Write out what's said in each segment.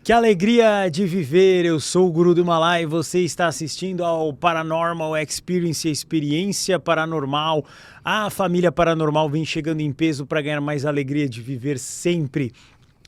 Que alegria de viver, eu sou o Guru do Himalaia e você está assistindo ao Paranormal Experience, experiência paranormal. A família paranormal vem chegando em peso para ganhar mais alegria de viver sempre.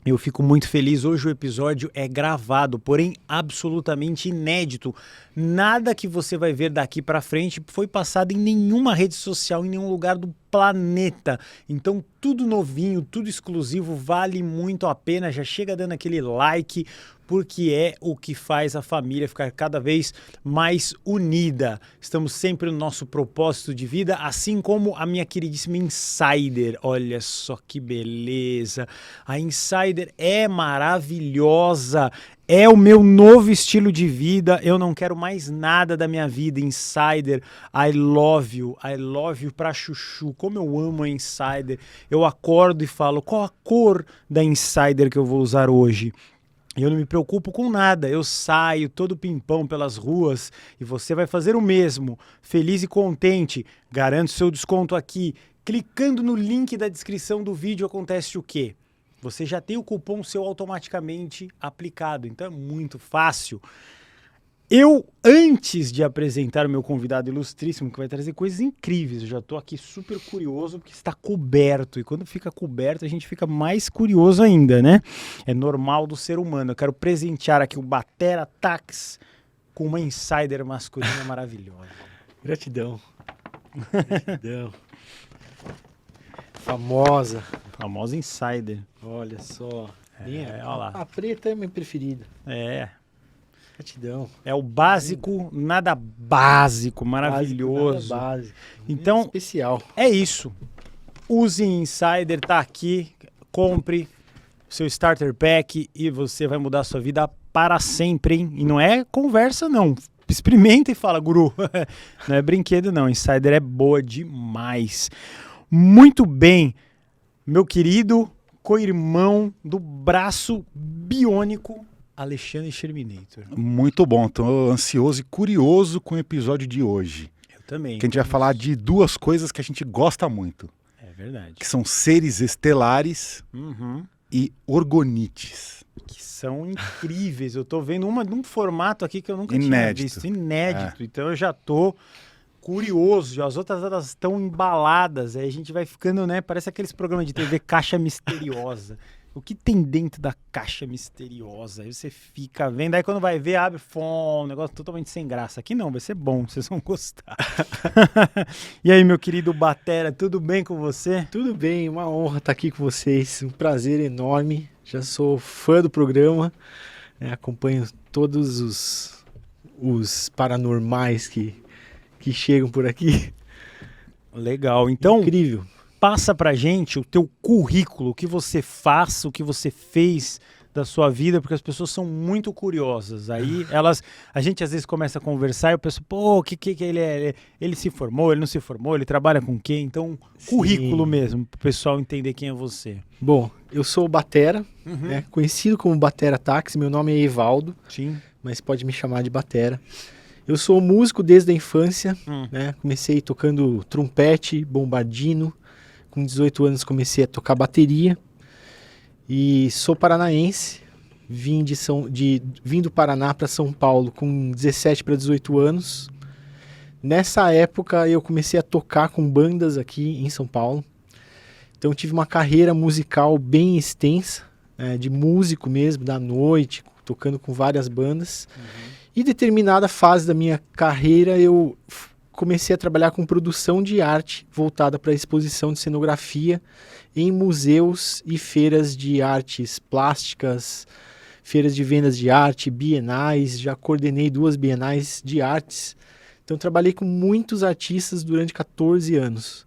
Eu fico muito feliz, hoje o episódio é gravado, porém absolutamente inédito. Nada que você vai ver daqui para frente foi passado em nenhuma rede social, em nenhum lugar do planeta. Então tudo novinho, tudo exclusivo, vale muito a pena. Já chega dando aquele like, porque é o que faz a família ficar cada vez mais unida. Estamos sempre no nosso propósito de vida, assim como a minha queridíssima Insider. Olha só que beleza! A Insider é maravilhosa, é o meu novo estilo de vida. Eu não quero mais nada da minha vida. Insider, I love you pra chuchu. Como eu amo a Insider. Eu acordo e falo, qual a cor da Insider que eu vou usar hoje? Eu não me preocupo com nada, eu saio todo pimpão pelas ruas e você vai fazer o mesmo, feliz e contente. Garanto seu desconto aqui. Clicando no link da descrição do vídeo acontece o quê? Você já tem o cupom seu automaticamente aplicado, então é muito fácil. Eu, antes de apresentar o meu convidado ilustríssimo, que vai trazer coisas incríveis, eu já estou aqui super curioso, porque está coberto, e quando fica coberto a gente fica mais curioso ainda, né? É normal do ser humano. Eu quero presentear aqui o Batera Tax com uma Insider masculina maravilhosa. Gratidão. Gratidão. Famosa. Famosa Insider. Olha só. Olha lá. A preta é minha preferida. Gratidão. É o básico, nada básico, maravilhoso. Nada básico. Então, especial. É isso. Use Insider, tá aqui. Compre o seu Starter Pack e você vai mudar a sua vida para sempre, hein? E não é conversa, não. Experimenta e fala, Guru. Não é brinquedo, não. Insider é boa demais. Muito bem, meu querido co-irmão do braço biônico, Alexandre Sherminator. Muito bom, estou ansioso e curioso com o episódio de hoje. Eu também. Que a gente vai falar de duas coisas que a gente gosta muito. É verdade. Que são seres estelares e orgonites. Que são incríveis. Eu tô vendo uma num formato aqui que eu nunca Inédito. tinha visto. Inédito. Então eu já tô curioso. As outras elas estão embaladas. Aí a gente vai ficando, né? Parece aqueles programas de TV Caixa Misteriosa. O que tem dentro da caixa misteriosa? Aí você fica vendo, aí quando vai ver, abre um negócio totalmente sem graça. Aqui não, vai ser bom, vocês vão gostar. E aí, meu querido Batera, tudo bem com você? Tudo bem, uma honra estar aqui com vocês. Um prazer enorme. Já sou fã do programa. Acompanho todos os paranormais que chegam por aqui. Legal, então... Incrível. Passa pra gente o teu currículo, o que você faz, o que você fez da sua vida, porque as pessoas são muito curiosas. Aí a gente às vezes começa a conversar e eu penso, pô, o que ele é? Ele se formou, ele não se formou, ele trabalha com quem? Então, currículo mesmo, pro pessoal entender quem é você. Bom, eu sou o Batera, conhecido como Batera Tax, meu nome é Evaldo, mas pode me chamar de Batera. Eu sou músico desde a infância, comecei tocando trompete, bombardino. Com 18 anos comecei a tocar bateria e sou paranaense, vim do Paraná para São Paulo com 17 para 18 anos. Nessa época eu comecei a tocar com bandas aqui em São Paulo, então tive uma carreira musical bem extensa, de músico mesmo, da noite, tocando com várias bandas. E em determinada fase da minha carreira eu comecei a trabalhar com produção de arte voltada para exposição de cenografia em museus e feiras de artes plásticas, feiras de vendas de arte, bienais. Já coordenei 2 bienais de artes. Então trabalhei com muitos artistas durante 14 anos.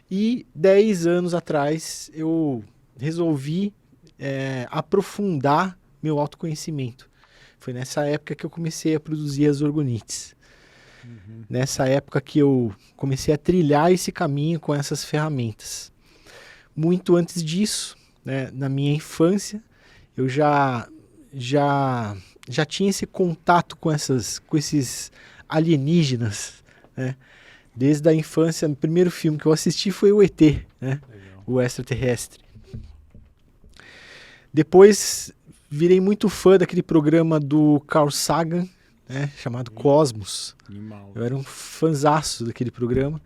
E 10 anos atrás eu resolvi aprofundar meu autoconhecimento. Foi nessa época que eu comecei a produzir as orgonites. Nessa época que eu comecei a trilhar esse caminho com essas ferramentas. Muito antes disso, na minha infância, eu já tinha esse contato com esses alienígenas, Desde a infância, o primeiro filme que eu assisti foi o ET, o extraterrestre. Depois virei muito fã daquele programa do Carl Sagan, né, chamado Cosmos. Animal. Eu era um fanzaço daquele programa.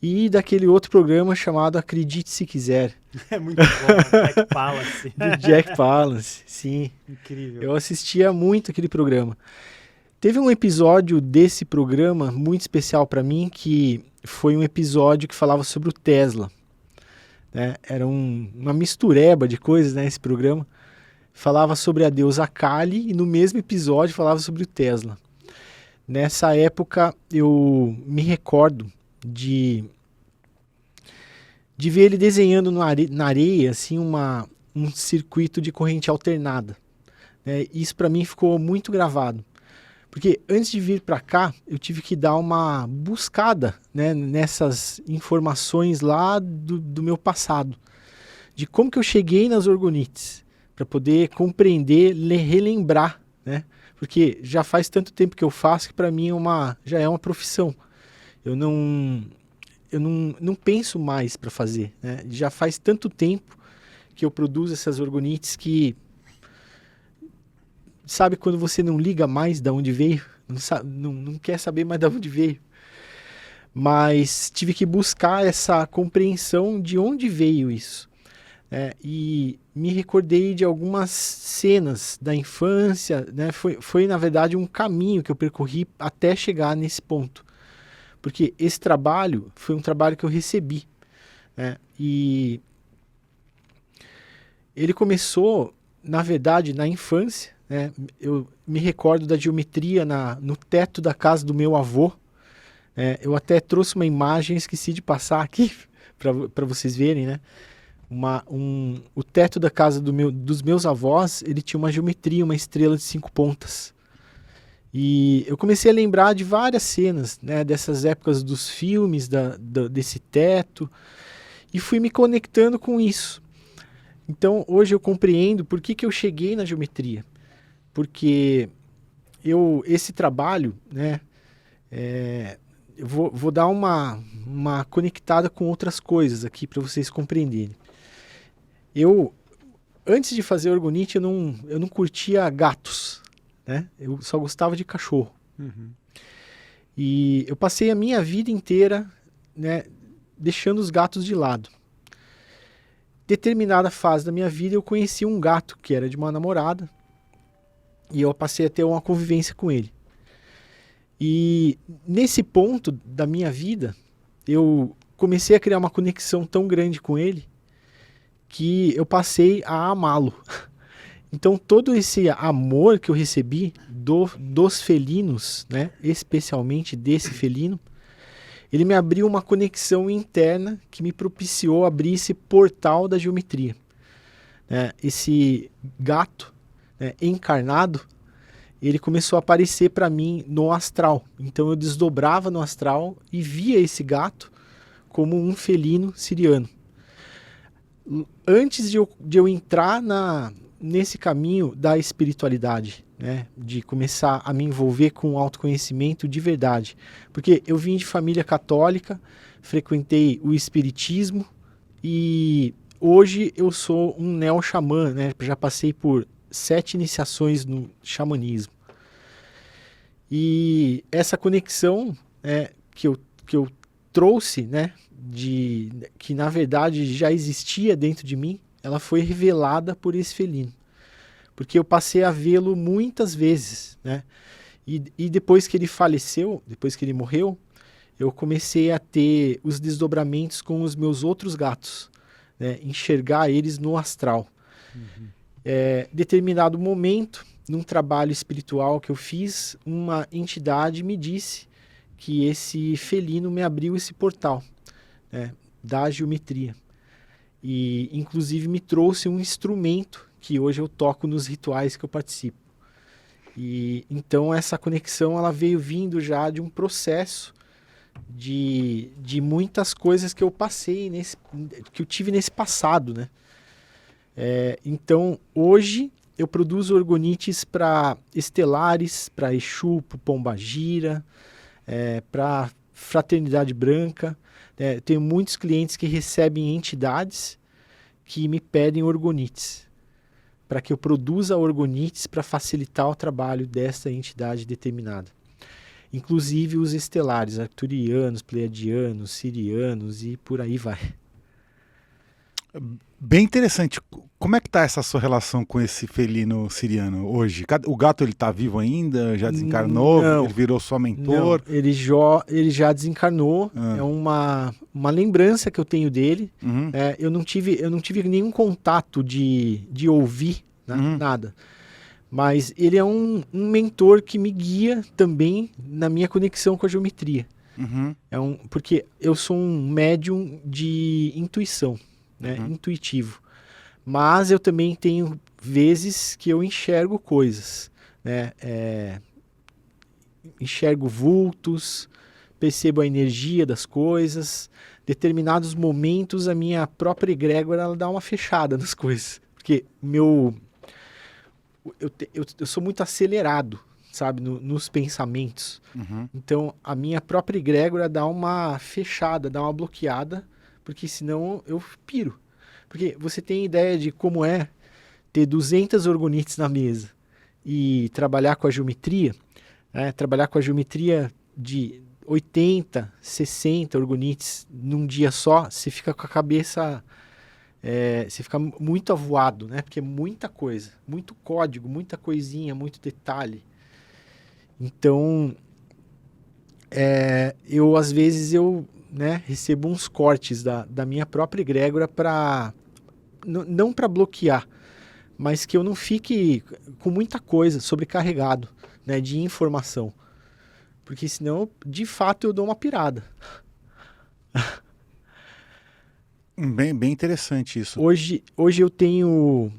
E daquele outro programa chamado Acredite Se Quiser. É muito bom, Jack Palance. Do Jack Palance, sim. Incrível. Eu assistia muito aquele programa. Teve um episódio desse programa muito especial para mim, que foi um episódio que falava sobre o Tesla. Né? Era uma mistureba de coisas, né, esse programa. Falava sobre a deusa Kali e no mesmo episódio falava sobre o Tesla. Nessa época eu me recordo de ver ele desenhando na areia assim, um circuito de corrente alternada. Né? Isso para mim ficou muito gravado. Porque antes de vir para cá, eu tive que dar uma buscada, né, nessas informações lá do meu passado. De como que eu cheguei nas orgonites. Para poder compreender, relembrar, né? Porque já faz tanto tempo que eu faço que para mim já é uma profissão. Eu não penso mais para fazer, né? Já faz tanto tempo que eu produzo essas orgonites que... Sabe quando você não liga mais de onde veio? Não quer saber mais de onde veio. Mas tive que buscar essa compreensão de onde veio isso. E me recordei de algumas cenas da infância, né? Foi na verdade um caminho que eu percorri até chegar nesse ponto, porque esse trabalho foi um trabalho que eu recebi, né? E ele começou, na verdade, na infância, né? Eu me recordo da geometria no teto da casa do meu avô. Eu até trouxe uma imagem, esqueci de passar aqui para vocês verem, né? O teto da casa dos meus avós, ele tinha uma geometria, uma estrela de 5 pontas. E eu comecei a lembrar de várias cenas, né, dessas épocas dos filmes, desse teto, e fui me conectando com isso. Então, hoje eu compreendo por que eu cheguei na geometria. Porque esse trabalho, né, eu vou dar uma conectada com outras coisas aqui para vocês compreenderem. Antes de fazer orgonite, eu não curtia gatos, né? Eu só gostava de cachorro. E eu passei a minha vida inteira, né, deixando os gatos de lado. Determinada fase da minha vida, eu conheci um gato que era de uma namorada e eu passei a ter uma convivência com ele. E nesse ponto da minha vida, eu comecei a criar uma conexão tão grande com ele que eu passei a amá-lo. Então todo esse amor que eu recebi dos felinos, né, especialmente desse felino, ele me abriu uma conexão interna que me propiciou abrir esse portal da geometria. Esse gato, né, encarnado, ele começou a aparecer para mim no astral. Então eu desdobrava no astral e via esse gato como um felino siriano. Antes de eu entrar nesse caminho da espiritualidade, né, de começar a me envolver com o autoconhecimento de verdade, porque eu vim de família católica, frequentei o espiritismo e hoje eu sou um neo-xamã, né, já passei por 7 iniciações no xamanismo. E essa conexão que eu trouxe, né, que na verdade já existia dentro de mim, ela foi revelada por esse felino. Porque eu passei a vê-lo muitas vezes, né? E depois que ele faleceu, depois que ele morreu, eu comecei a ter os desdobramentos com os meus outros gatos, né? Enxergar eles no astral. Determinado momento, num trabalho espiritual que eu fiz, uma entidade me disse que esse felino me abriu esse portal, né, da geometria. E inclusive me trouxe um instrumento que hoje eu toco nos rituais que eu participo. E então essa conexão ela veio vindo já de um processo de muitas coisas que eu passei, que eu tive nesse passado, né? Então hoje eu produzo orgonites para estelares, para Exu, para Pombagira, para Fraternidade Branca. Tenho muitos clientes que recebem entidades que me pedem orgonites. para que eu produza orgonites para facilitar o trabalho dessa entidade determinada. Inclusive os estelares, arcturianos, pleiadianos, sirianos e por aí vai. Bem interessante. Como é que tá essa sua relação com esse felino siriano hoje? O gato, ele tá vivo ainda? Já desencarnou? Não, ele virou só mentor? não, ele já desencarnou. É uma lembrança que eu tenho dele. Eu não tive nenhum contato de ouvir, nada. Mas ele é um mentor que me guia também na minha conexão com a geometria. Porque eu sou um médium de intuição, né? Intuitivo. Mas eu também tenho vezes que eu enxergo coisas, né? Enxergo vultos, percebo a energia das coisas. Determinados momentos a minha própria egrégora ela dá uma fechada nas coisas. Porque eu sou muito acelerado, sabe, nos pensamentos. Então, a minha própria egrégora dá uma fechada, dá uma bloqueada, porque senão eu piro. Porque você tem ideia de como é ter 200 orgonites na mesa e trabalhar com a geometria, né? Trabalhar com a geometria de 80, 60 orgonites num dia só, você fica com a cabeça... você fica muito avoado, né? Porque é muita coisa, muito código, muita coisinha, muito detalhe. Então, às vezes né, recebo uns cortes da minha própria egrégora não para bloquear, mas que eu não fique com muita coisa sobrecarregado, né, de informação. Porque senão, de fato, eu dou uma pirada. Bem interessante isso. Hoje eu tenho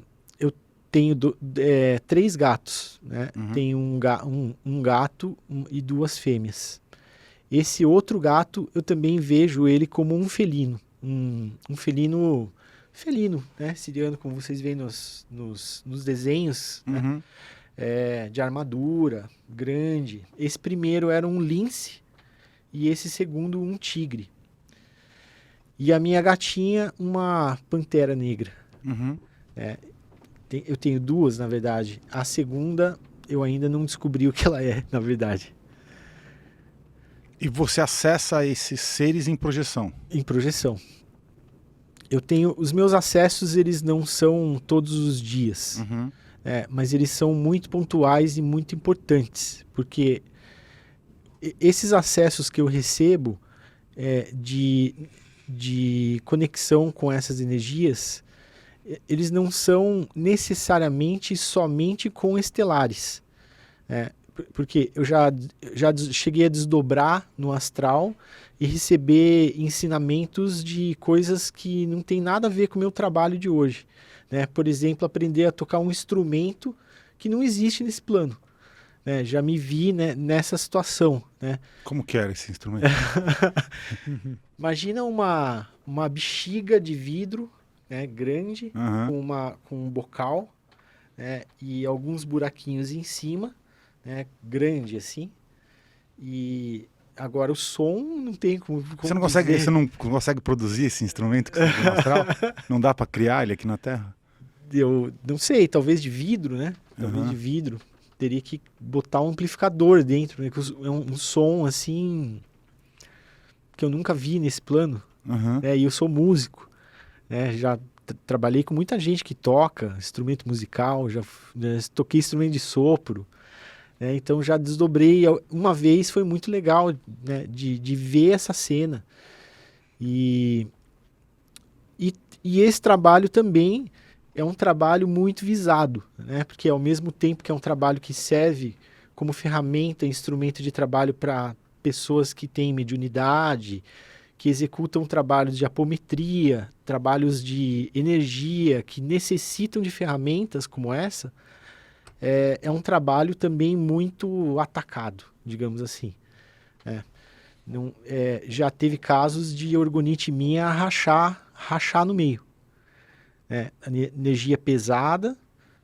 3 gatos, né? Tenho um gato e 2 fêmeas. Esse outro gato, eu também vejo ele como um felino. Um felino, né? Siriano, como vocês veem nos desenhos, né? De armadura, grande. Esse primeiro era um lince e esse segundo um tigre. E a minha gatinha, uma pantera negra. Eu tenho 2, na verdade. A segunda, eu ainda não descobri o que ela é, na verdade. E você acessa esses seres em projeção? Em projeção. Os meus acessos, eles não são todos os dias. Mas eles são muito pontuais e muito importantes. Porque esses acessos que eu recebo de conexão com essas energias, eles não são necessariamente somente com estelares. Porque eu já cheguei a desdobrar no astral e receber ensinamentos de coisas que não tem nada a ver com o meu trabalho de hoje. Né? Por exemplo, aprender a tocar um instrumento que não existe nesse plano. Né? Já me vi, né, nessa situação. Né? Como que era esse instrumento? Imagina uma bexiga de vidro, né, grande, com um bocal, né, e alguns buraquinhos em cima, né, grande assim. E agora o som não tem como você não consegue produzir esse instrumento que você tem no astral? Não dá para criar ele aqui na Terra? Eu não sei, talvez de vidro, né? Talvez de vidro. Teria que botar um amplificador dentro, né? É um som assim que eu nunca vi nesse plano. E eu sou músico, né? Já trabalhei com muita gente que toca instrumento musical, já toquei instrumento de sopro, né? Então já desdobrei. Uma vez foi muito legal, né? de ver essa cena. E esse trabalho também é um trabalho muito visado, né? Porque ao mesmo tempo que é um trabalho que serve como ferramenta, instrumento de trabalho para pessoas que têm mediunidade, que executam trabalhos de apometria, trabalhos de energia, que necessitam de ferramentas como essa, é um trabalho também muito atacado, digamos assim. Já teve casos de orgonite minha rachar no meio. A energia pesada,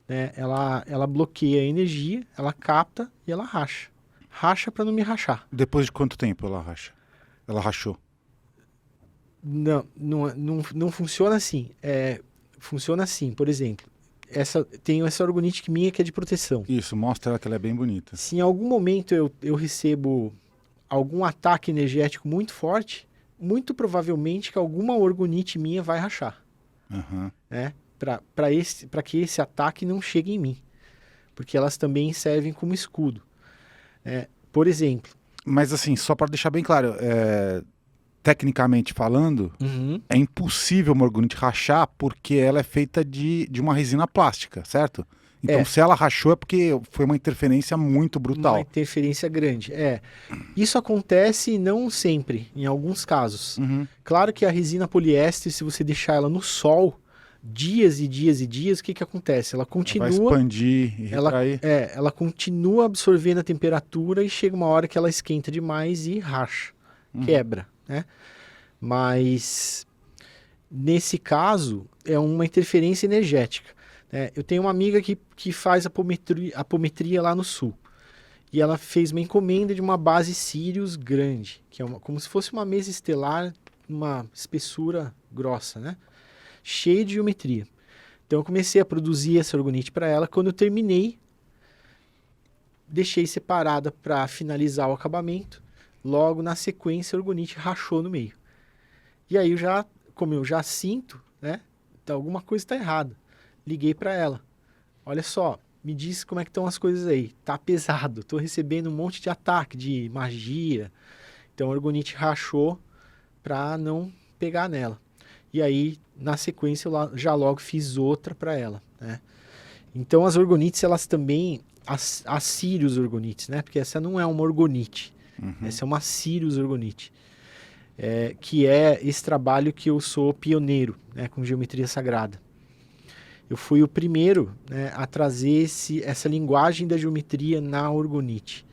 né, ela bloqueia a energia, ela capta e ela racha. Racha para não me rachar. Depois de quanto tempo ela racha? Ela rachou? Não funciona assim. Funciona assim, por exemplo, tenho essa orgonite minha que é de proteção. Isso, mostra ela que ela é bem bonita. Se em algum momento eu recebo algum ataque energético muito forte, muito provavelmente que alguma orgonite minha vai rachar. Uhum. Né? Para que esse ataque não chegue em mim. Porque elas também servem como escudo. Por exemplo... Mas assim, só para deixar bem claro, tecnicamente falando, é impossível uma orgonite rachar porque ela é feita de uma resina plástica, certo? Então se ela rachou é porque foi uma interferência muito brutal. Uma interferência grande, Isso acontece não sempre, em alguns casos. Claro que a resina poliéster, se você deixar ela no sol, dias e dias e dias, o que acontece? Ela continua... Ela vai expandir e retrair. Ela continua absorvendo a temperatura e chega uma hora que ela esquenta demais e racha, quebra, né? Mas, nesse caso, é uma interferência energética. Né? Eu tenho uma amiga que faz apometria lá no sul. E ela fez uma encomenda de uma base Sirius grande, que é como se fosse uma mesa estelar, uma espessura grossa, né? Cheia de geometria. Então eu comecei a produzir essa orgonite para ela. Quando eu terminei, deixei separada para finalizar o acabamento. Logo na sequência, a orgonite rachou no meio. E aí como eu já sinto, né? Alguma coisa está errada. Liguei para ela. Olha só, me diz como é que estão as coisas aí. Tá pesado. Estou recebendo um monte de ataque, de magia. Então a orgonite rachou para não pegar nela. E aí, na sequência, eu já logo fiz outra para ela, né? Então, as orgonites, elas também... As Sirius orgonites, né? Porque essa não é uma orgonite. Essa é uma Sirius orgonite. Que é esse trabalho que eu sou pioneiro, né? Com geometria sagrada. Eu fui o primeiro, né, a trazer essa linguagem da geometria na orgonite.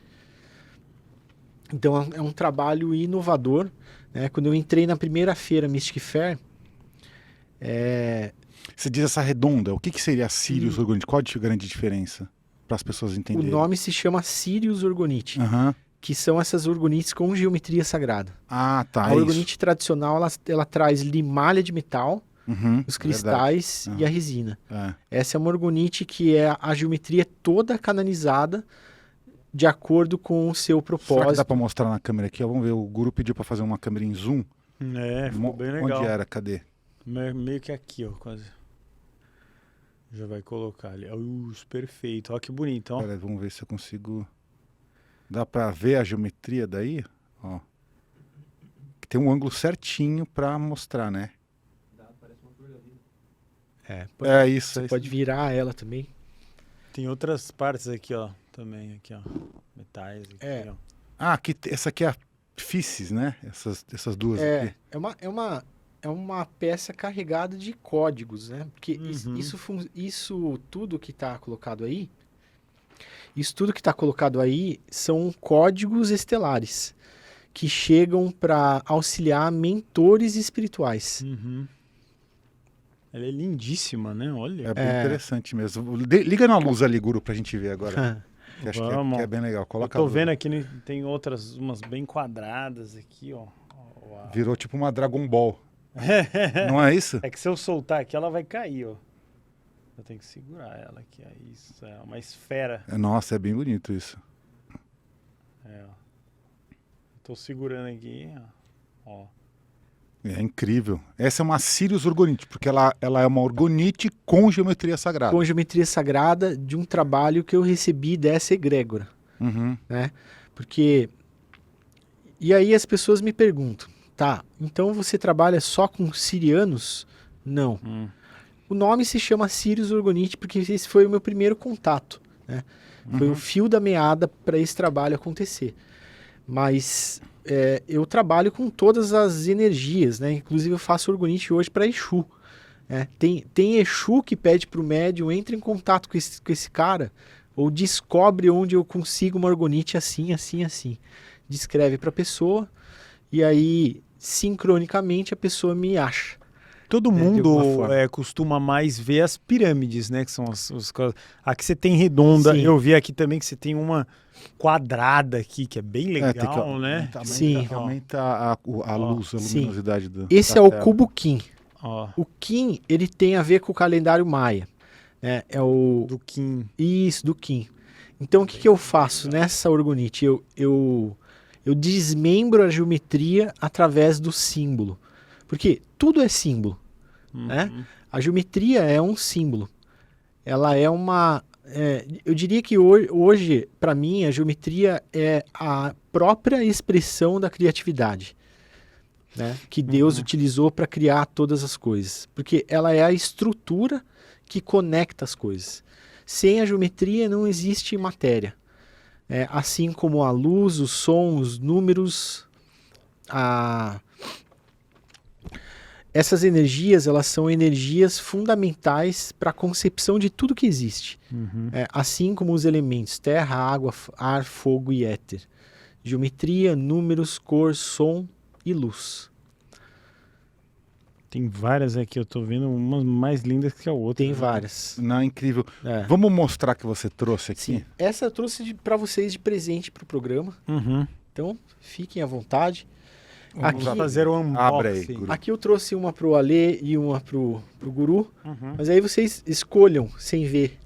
Então, é um trabalho inovador, né? Quando eu entrei na primeira feira Mystic Fair... Você diz essa redonda, o que seria a Sirius orgonite? Qual a grande diferença para as pessoas entenderem? O nome se chama Sirius orgonite, que são essas orgonites com geometria sagrada. Ah, tá. A orgonite tradicional, ela traz limalha de metal, os cristais e a resina. Essa é uma orgonite que é a geometria toda canalizada de acordo com o seu propósito. Será que dá para mostrar na câmera aqui? Vamos ver, o Guru pediu para fazer uma câmera em zoom. Ficou bem legal. Onde era? Cadê? Meio que aqui, ó, quase. Já vai colocar ali. Perfeito. Olha que bonito, ó. Pera, vamos ver se eu consigo... Dá pra ver a geometria daí? Ó. Tem um ângulo certinho pra mostrar, né? Dá, parece uma flor da vida. É isso. Você pode virar ela também. Tem outras partes aqui, ó. Também aqui, ó. Metais aqui, ó. Ah, essa aqui é a Physis, né? Essas duas aqui. É uma peça carregada de códigos, né? Porque isso tudo que está colocado aí, são códigos estelares que chegam para auxiliar mentores espirituais. Ela é lindíssima, né? Olha. É bem interessante mesmo. Liga na luz ali, Guru, pra gente ver agora. Acho que é bem legal. Coloca. Eu tô vendo aqui, tem outras, umas bem quadradas aqui, ó. Virou tipo uma Dragon Ball. Não é isso? É que se eu soltar aqui, ela vai cair, ó. Eu tenho que segurar ela aqui. Isso é uma esfera. Nossa, é bem bonito isso. Ó. Tô segurando aqui, ó. É incrível. Essa é uma Sirius orgonite, porque ela é uma orgonite com geometria sagrada. Com geometria sagrada de um trabalho que eu recebi dessa egrégora. Né? Porque... E aí as pessoas me perguntam, tá, então você trabalha só com sirianos? Não. O nome se chama Sirius orgonite porque esse foi o meu primeiro contato, né? Foi o fio da meada para esse trabalho acontecer. Mas eu trabalho com todas as energias, né? Inclusive eu faço orgonite hoje para Exu. Tem Exu que pede para o médium, entre em contato com esse cara, ou descobre onde eu consigo uma orgonite assim, assim, assim. Descreve para a pessoa, e aí, sincronicamente, a pessoa me acha. Todo mundo costuma mais ver as pirâmides, né? Que são aqui você tem redonda. Sim. Eu vi aqui também que você tem uma quadrada aqui, que é bem legal, né? Sim. Aumenta a luz, a luminosidade do... Esse é o cubo Kim. O Kim, ele tem a ver com o calendário maia. É o... Do Kim. Isso, do Kim. Então, o que eu faço nessa orgonite? Eu desmembro a geometria através do símbolo. Porque tudo é símbolo. Né? A geometria é um símbolo. Ela é uma... eu diria que hoje, para mim, a geometria é a própria expressão da criatividade, né? Que Deus utilizou para criar todas as coisas. Porque ela é a estrutura que conecta as coisas. Sem a geometria não existe matéria. Assim como a luz, o som, os números, essas energias, elas são energias fundamentais para a concepção de tudo que existe. Assim como os elementos terra, água, ar, fogo e éter. Geometria, números, cor, som e luz. Tem várias aqui, eu tô vendo umas mais lindas que a outra. Tem várias. Não, é incrível. Vamos mostrar que você trouxe aqui? Sim, essa eu trouxe para vocês de presente para o programa. Então, fiquem à vontade. Vamos fazer um unboxing. Abre aí, Guru. Aqui eu trouxe uma pro Alê e uma pro Guru. Mas aí vocês escolham sem ver.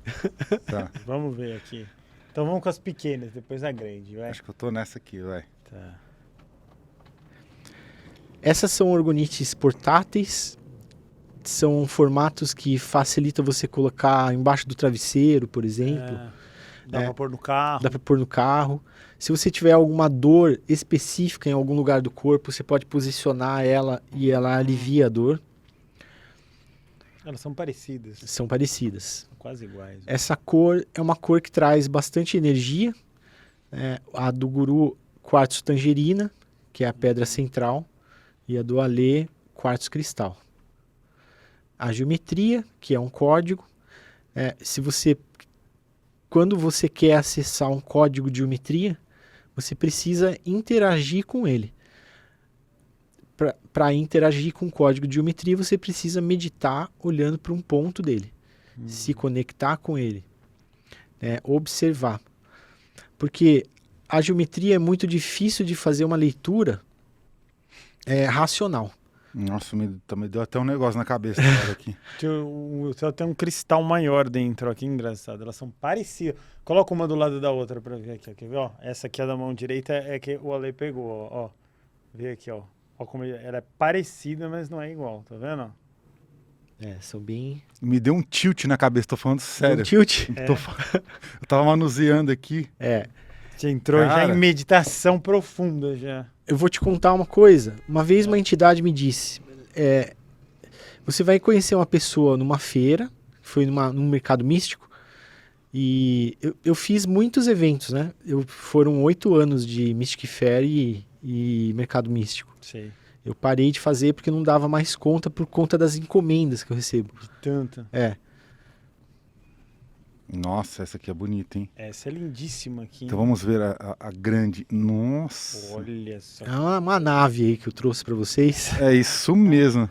Tá. Vamos ver aqui. Então vamos com as pequenas, depois a grande, vai. Acho que eu tô nessa aqui, vai. Tá. Essas são orgonites portáteis. São formatos que facilitam você colocar embaixo do travesseiro, por exemplo. Dá pra pôr no carro. Dá para pôr no carro. Se você tiver alguma dor específica em algum lugar do corpo, você pode posicionar ela e ela alivia a dor. Elas são parecidas. São parecidas. São quase iguais. Essa cor é uma cor que traz bastante energia. A do Guru, quartzo tangerina, que é a pedra central. E a do Alê, quartzo cristal. A geometria, que é um código. Quando você quer acessar um código de geometria, você precisa interagir com ele. Para interagir com o código de geometria, você precisa meditar olhando para um ponto dele. Se conectar com ele. Observar. Porque a geometria é muito difícil de fazer uma leitura racional. Nossa, me deu até um negócio na cabeça agora aqui. O céu tem um cristal maior dentro aqui, engraçado. Elas são parecidas. Coloca uma do lado da outra pra ver aqui, ó. Quer ver, ó? Essa aqui é da mão direita, é que o Ale pegou, ó. Vê aqui, ó. Ó como ela é parecida, mas não é igual, tá vendo? São bem... Me deu um tilt na cabeça, tô falando sério. Um tilt? Eu tava manuseando aqui. Você entrou já em meditação profunda, já. Eu vou te contar uma coisa. Uma vez uma entidade me disse, você vai conhecer uma pessoa numa feira, foi num mercado místico, e eu fiz muitos eventos, né? Foram 8 anos de Mystic Fair e mercado místico. Sei. Eu parei de fazer porque não dava mais conta por conta das encomendas que eu recebo. De tanto. Nossa, essa aqui é bonita, hein? Essa é lindíssima aqui. Então vamos ver a grande. Nossa. Olha só. É uma nave aí que eu trouxe pra vocês. É isso mesmo.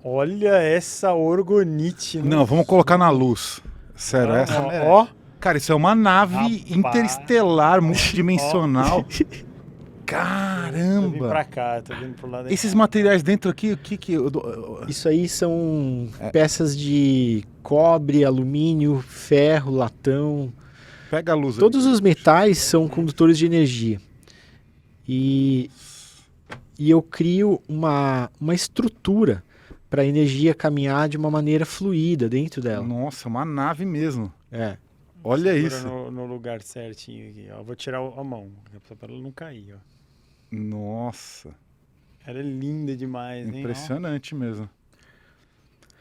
Olha essa orgonite. Não, vamos colocar na luz. Sério, essa... Ó. Cara, isso é uma nave Rapaz. interestelar, multidimensional. Tô Caramba! vindo pra cá, tô vindo pro lado aqui. Esses materiais dentro aqui, o que Isso aí são peças de cobre, alumínio, ferro, latão. Pega a luz. Todos os metais são condutores de energia. E eu crio uma estrutura para a energia caminhar de uma maneira fluida dentro dela. Nossa, uma nave mesmo. Olha Segura isso. No lugar certinho aqui, ó. Vou tirar a mão, para ela não cair, ó. Nossa. Ela é linda demais, hein? Impressionante mesmo.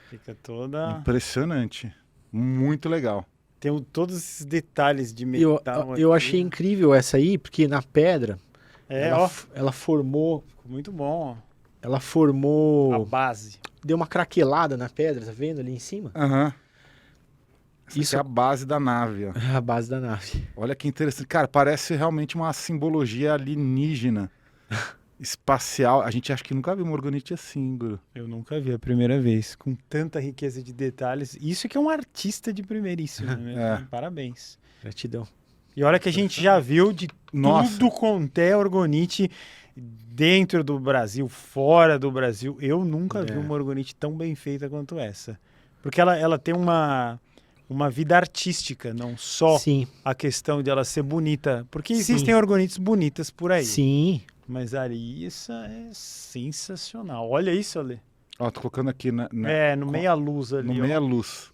Fica toda... Impressionante. Muito legal. Tem todos esses detalhes de metal Eu aqui. achei incrível essa aí, porque na pedra, ela formou... Ficou muito bom, ó. Ela formou... A base. Deu uma craquelada na pedra, tá vendo ali em cima? Aham. Isso é a base da nave, ó. É a base da nave. Olha que interessante. Cara, parece realmente uma simbologia alienígena. Espacial. A gente acha que nunca viu uma orgonite assim, Guru. Eu nunca vi a primeira vez, com tanta riqueza de detalhes. Isso que é um artista de primeiríssimo, né? Parabéns. Gratidão. E olha que a gente já viu de tudo quanto é orgonite dentro do Brasil, fora do Brasil. Eu nunca vi uma orgonite tão bem feita quanto essa. Porque ela tem uma uma vida artística, não só Sim. a questão de ela ser bonita. Porque existem orgonites bonitas por aí. Sim. Mas a Arissa é sensacional. Olha isso, Ale. Ó, tô colocando aqui no meia-luz ali. No meia-luz.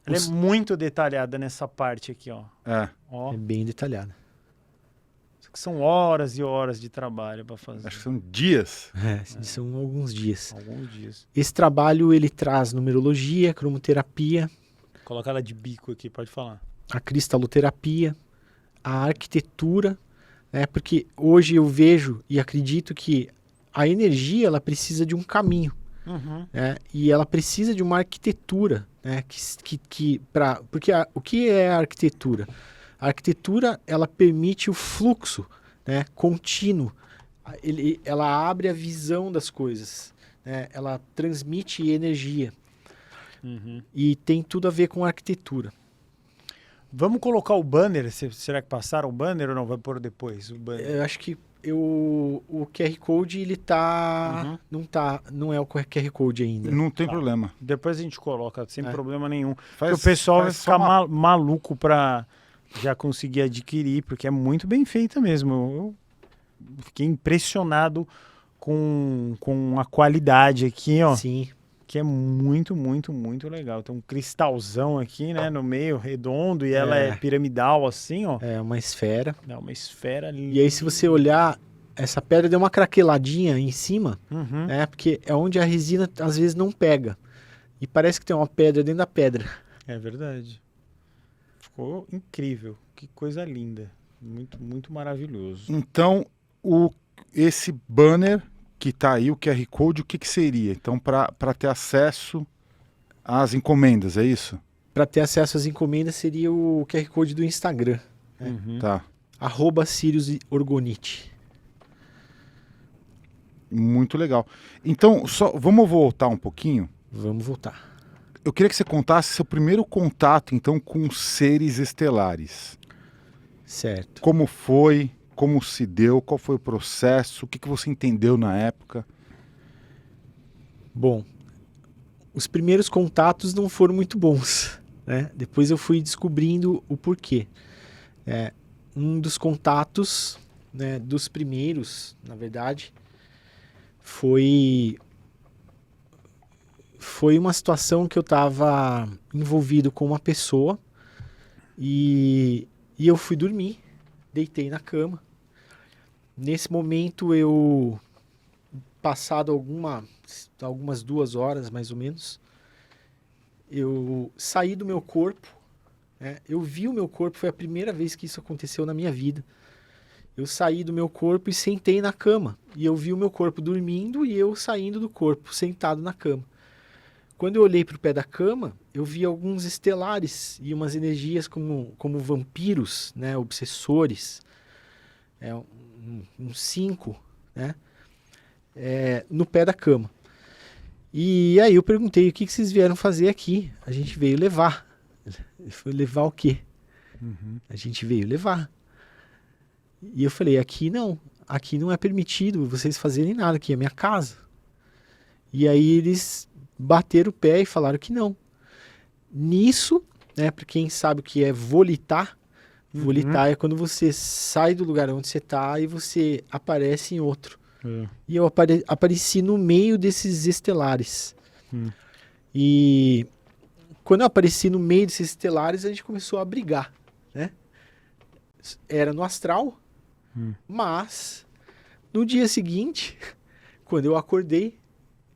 Ela é muito detalhada nessa parte aqui, ó. É bem detalhada. São horas e horas de trabalho para fazer. Acho que são dias. São alguns dias. Alguns dias. Esse trabalho, ele traz numerologia, cromoterapia. Coloca ela de bico aqui, pode falar. A cristaloterapia, a arquitetura, né? Porque hoje eu vejo e acredito que a energia, ela precisa de um caminho. Né? E ela precisa de uma arquitetura, né? Porque o que é a arquitetura? A arquitetura, ela permite o fluxo, né, contínuo. Ela abre a visão das coisas, né? Ela transmite energia. E tem tudo a ver com a arquitetura. Vamos colocar o banner? Será que passaram o banner ou não? Vai pôr depois o banner? Eu acho que o QR Code, ele tá... Não é o QR Code ainda. Não tem problema. Depois a gente coloca, sem problema nenhum. Faz, porque o pessoal vai ficar uma... maluco para já conseguir adquirir, porque é muito bem feita mesmo. Eu fiquei impressionado com a qualidade aqui, ó. Sim. Que é muito, muito, muito legal. Tem um cristalzão aqui, né, no meio, redondo, e ela é piramidal assim, ó. É uma esfera. É uma esfera linda. E aí, se você olhar, essa pedra deu uma craqueladinha em cima, né, porque é onde a resina às vezes não pega. E parece que tem uma pedra dentro da pedra. É verdade. Ficou incrível. Que coisa linda. Muito, muito maravilhoso. Então, esse banner que tá aí, o QR Code, o que seria? Então, para ter acesso às encomendas, é isso? Para ter acesso às encomendas seria o QR Code do Instagram. Né? Tá. @SiriusOrgonite. Muito legal. Então, vamos voltar um pouquinho? Vamos voltar. Eu queria que você contasse seu primeiro contato, então, com seres estelares. Certo. Como foi? Como se deu? Qual foi o processo? O que você entendeu na época? Bom, os primeiros contatos não foram muito bons, né? Depois eu fui descobrindo o porquê. Um dos contatos, né, dos primeiros, na verdade, foi uma situação que eu estava envolvido com uma pessoa e eu fui dormir, deitei na cama. Nesse momento eu, passado algumas 2 horas mais ou menos, eu saí do meu corpo, né? Eu vi o meu corpo, foi a primeira vez que isso aconteceu na minha vida. Eu saí do meu corpo e sentei na cama. E eu vi o meu corpo dormindo e eu saindo do corpo, sentado na cama. Quando eu olhei para o pé da cama, eu vi alguns estelares e umas energias como vampiros, né, obsessores, uns 5, né, no pé da cama. E aí eu perguntei, o que vocês vieram fazer aqui? A gente veio levar. Ele falou, levar o quê? A gente veio levar. E eu falei, aqui não é permitido vocês fazerem nada, aqui é minha casa. E aí eles bateram o pé e falaram que não. Nisso, né, para quem sabe o que é volitar, volitar é quando você sai do lugar onde você está e você aparece em outro. E eu apareci no meio desses estelares. E quando eu apareci no meio desses estelares, a gente começou a brigar, né? Era no astral, mas no dia seguinte, quando eu acordei,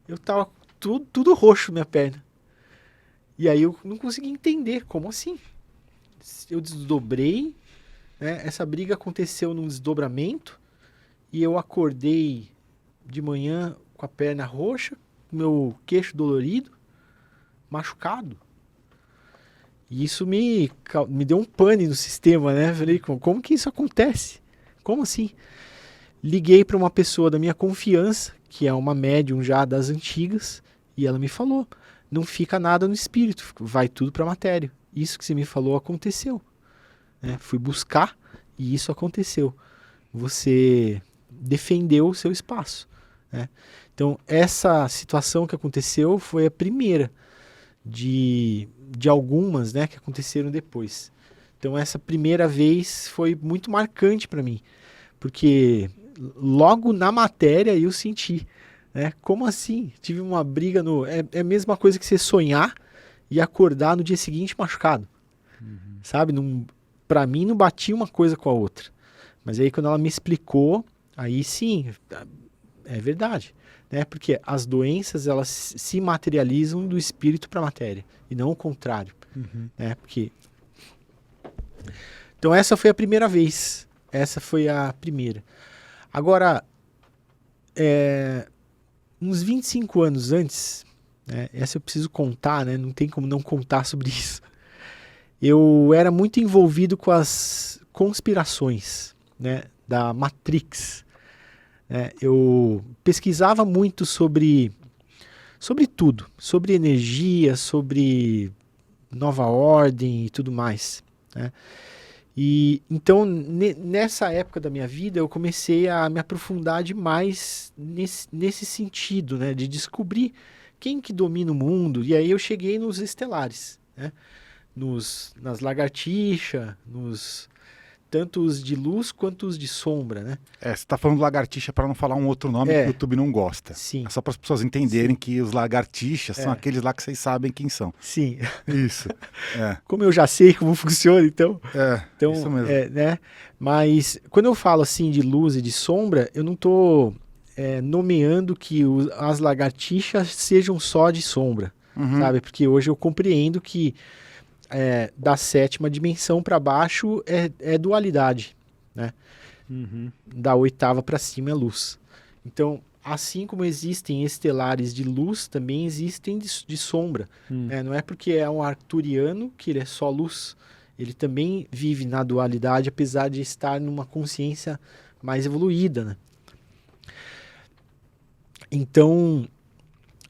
eu tava tudo roxo minha perna. E aí eu não consegui entender, como assim? Eu desdobrei, né? Essa briga aconteceu num desdobramento e eu acordei de manhã com a perna roxa, meu queixo dolorido, machucado. E isso me deu um pane no sistema, né? Falei, como que isso acontece? Como assim? Liguei para uma pessoa da minha confiança, que é uma médium já das antigas, e ela me falou, não fica nada no espírito, vai tudo para a matéria. Isso que você me falou aconteceu. Né? Fui buscar e isso aconteceu. Você defendeu o seu espaço. Né? Então, essa situação que aconteceu foi a primeira. de algumas, né, que aconteceram depois. Então essa primeira vez foi muito marcante para mim, porque logo na matéria eu senti, né, como assim? Tive uma briga é a mesma coisa que você sonhar e acordar no dia seguinte machucado, sabe? Para mim não batia uma coisa com a outra, mas aí quando ela me explicou, aí sim, é verdade, né? Porque as doenças elas se materializam do espírito para a matéria e não o contrário, né? Porque então essa foi a primeira vez, essa foi a primeira. Agora, uns 25 anos antes, né? Essa eu preciso contar, né? Não tem como não contar sobre isso. Eu era muito envolvido com as conspirações, né, da Matrix. Eu pesquisava muito sobre tudo, sobre energia, sobre nova ordem e tudo mais, né? E então nessa época da minha vida eu comecei a me aprofundar demais nesse sentido, né, de descobrir quem que domina o mundo. E aí eu cheguei nos estelares, né, nas lagartixas, tanto os de luz quanto os de sombra, né? Você está falando lagartixa para não falar um outro nome que o YouTube não gosta. Sim. É só para as pessoas entenderem que os lagartixas são aqueles lá que vocês sabem quem são. Sim. Isso. Como eu já sei como funciona, então... Então, isso mesmo. Né? Mas quando eu falo assim de luz e de sombra, eu não estou nomeando que as lagartixas sejam só de sombra, sabe? Porque hoje eu compreendo que da 7ª dimensão para baixo é dualidade, né? Da 8ª para cima é luz. Então, assim como existem estelares de luz, também existem de sombra. Né? Não é porque é um arcturiano que ele é só luz. Ele também vive na dualidade, apesar de estar numa consciência mais evoluída, né? Então,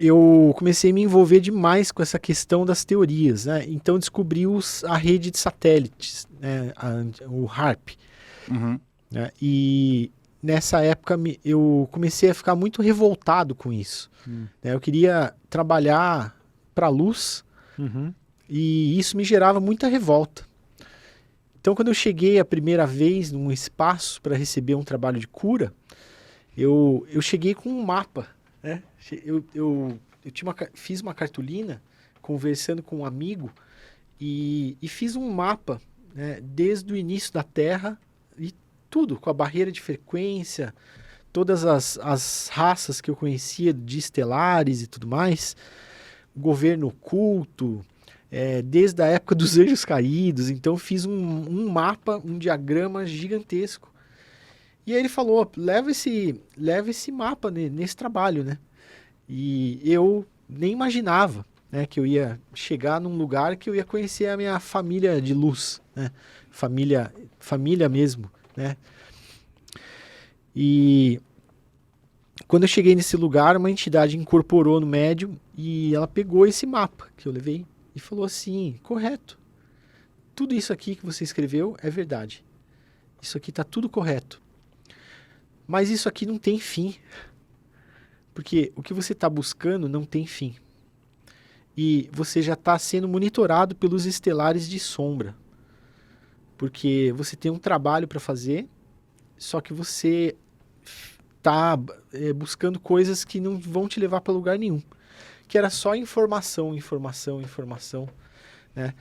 eu comecei a me envolver demais com essa questão das teorias, né? Então descobri a rede de satélites, né? O HAARP. Né? E nessa época eu comecei a ficar muito revoltado com isso. Né? Eu queria trabalhar para a luz e isso me gerava muita revolta. Então quando eu cheguei a primeira vez num espaço para receber um trabalho de cura, eu cheguei com um mapa, né? Eu fiz uma cartolina conversando com um amigo e fiz um mapa, né, desde o início da Terra e tudo, com a barreira de frequência, todas as raças que eu conhecia de estelares e tudo mais, governo oculto, desde a época dos anjos caídos. Então fiz um mapa, um diagrama gigantesco. E aí ele falou, leva esse mapa nesse trabalho, né? E eu nem imaginava, né, que eu ia chegar num lugar que eu ia conhecer a minha família de luz, né? Família mesmo, né? E quando eu cheguei nesse lugar, uma entidade incorporou no médium e ela pegou esse mapa que eu levei e falou assim, correto, tudo isso aqui que você escreveu é verdade, isso aqui está tudo correto, mas isso aqui não tem fim. Porque o que você está buscando não tem fim. E você já está sendo monitorado pelos estelares de sombra. Porque você tem um trabalho para fazer, só que você está buscando coisas que não vão te levar para lugar nenhum. Que era só informação, né?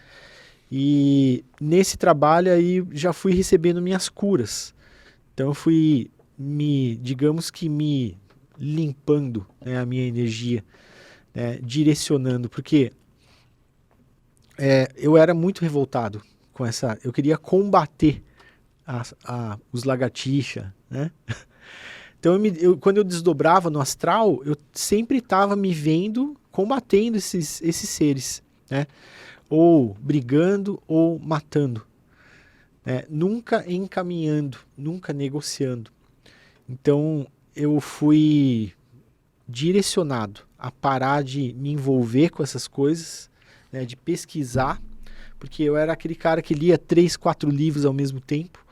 E nesse trabalho aí já fui recebendo minhas curas. Então eu fui digamos que me limpando, né, a minha energia, né, direcionando, porque eu era muito revoltado com eu queria combater os lagartixa, né? Então quando eu desdobrava no astral, eu sempre estava me vendo combatendo esses seres, né? Ou brigando ou matando, né? Nunca encaminhando, nunca negociando. Então eu fui direcionado a parar de me envolver com essas coisas, né, de pesquisar, porque eu era aquele cara que lia 3, 4 livros ao mesmo tempo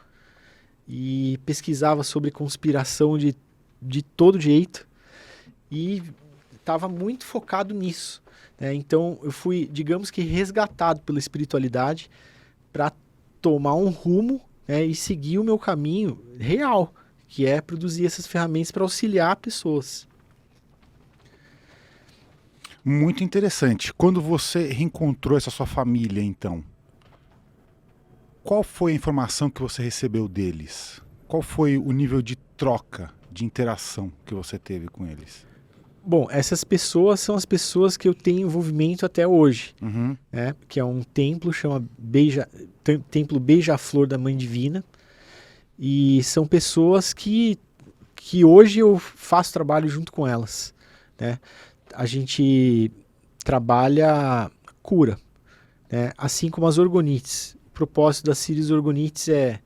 e pesquisava sobre conspiração de todo jeito e estava muito focado nisso. Né? Então, eu fui, digamos que, resgatado pela espiritualidade para tomar um rumo, né, e seguir o meu caminho real, que é produzir essas ferramentas para auxiliar pessoas. Muito interessante. Quando você reencontrou essa sua família, então, qual foi a informação que você recebeu deles? Qual foi o nível de troca, de interação que você teve com eles? Bom, essas pessoas são as pessoas que eu tenho envolvimento até hoje, né? Que é um templo, chama Templo Beija-Flor da Mãe Divina, e são pessoas que hoje eu faço trabalho junto com elas, né? A gente trabalha cura, né? Assim como as orgonites. O propósito das Sírios Orgonites é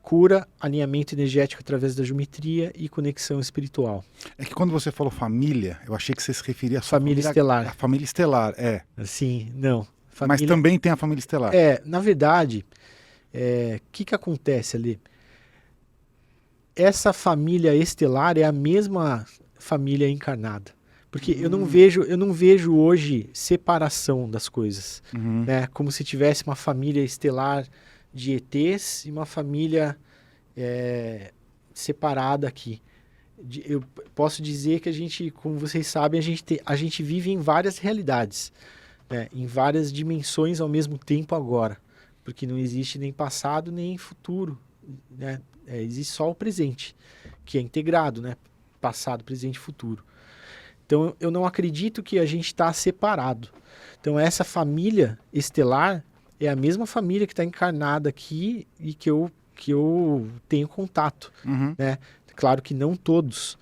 cura, alinhamento energético através da geometria e conexão espiritual. É que quando você falou família, eu achei que você se referia à sua família estelar. A família estelar, é. Sim, não. Mas também tem a família estelar. Na verdade, que acontece ali? Essa família estelar é a mesma família encarnada. Porque eu não vejo hoje separação das coisas. Né? Como se tivesse uma família estelar de ETs e uma família separada aqui. Eu posso dizer que a gente, como vocês sabem, a gente vive em várias realidades, né? Em várias dimensões ao mesmo tempo agora. Porque não existe nem passado nem futuro, né? Existe só o presente, que é integrado, né? Passado, presente e futuro. Então eu não acredito que a gente está separado. Então essa família estelar é a mesma família que está encarnada aqui e que eu tenho contato. Né? Claro que não todos,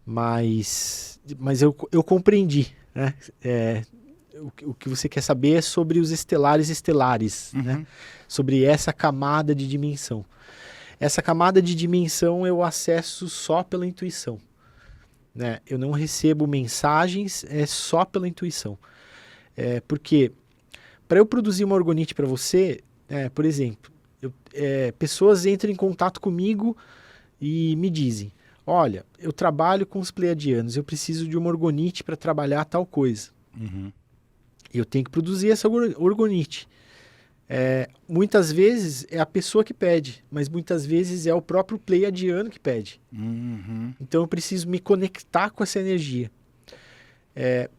mas eu compreendi. Né? O que você quer saber é sobre os estelares, né? Sobre essa camada de dimensão. Essa camada de dimensão eu acesso só pela intuição. Né? Eu não recebo mensagens, é só pela intuição. Porque para eu produzir uma orgonite para você, por exemplo, pessoas entram em contato comigo e me dizem: olha, eu trabalho com os pleiadianos, eu preciso de uma orgonite para trabalhar tal coisa. Eu tenho que produzir essa orgonite. Muitas vezes é a pessoa que pede, mas muitas vezes é o próprio pleiadiano que pede. Então eu preciso me conectar com essa energia.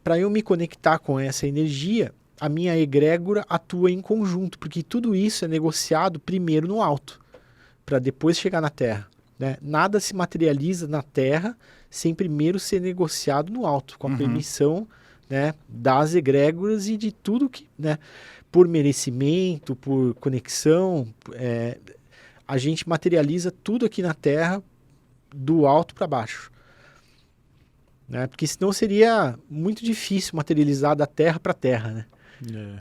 Para eu me conectar com essa energia, a minha egrégora atua em conjunto, porque tudo isso é negociado primeiro no alto, para depois chegar na Terra. Né? Nada se materializa na Terra sem primeiro ser negociado no alto, com a permissão, né, das egrégoras e de tudo que... Né, por merecimento, por conexão, a gente materializa tudo aqui na Terra do alto para baixo. Né? Porque senão seria muito difícil materializar da Terra para a Terra, né?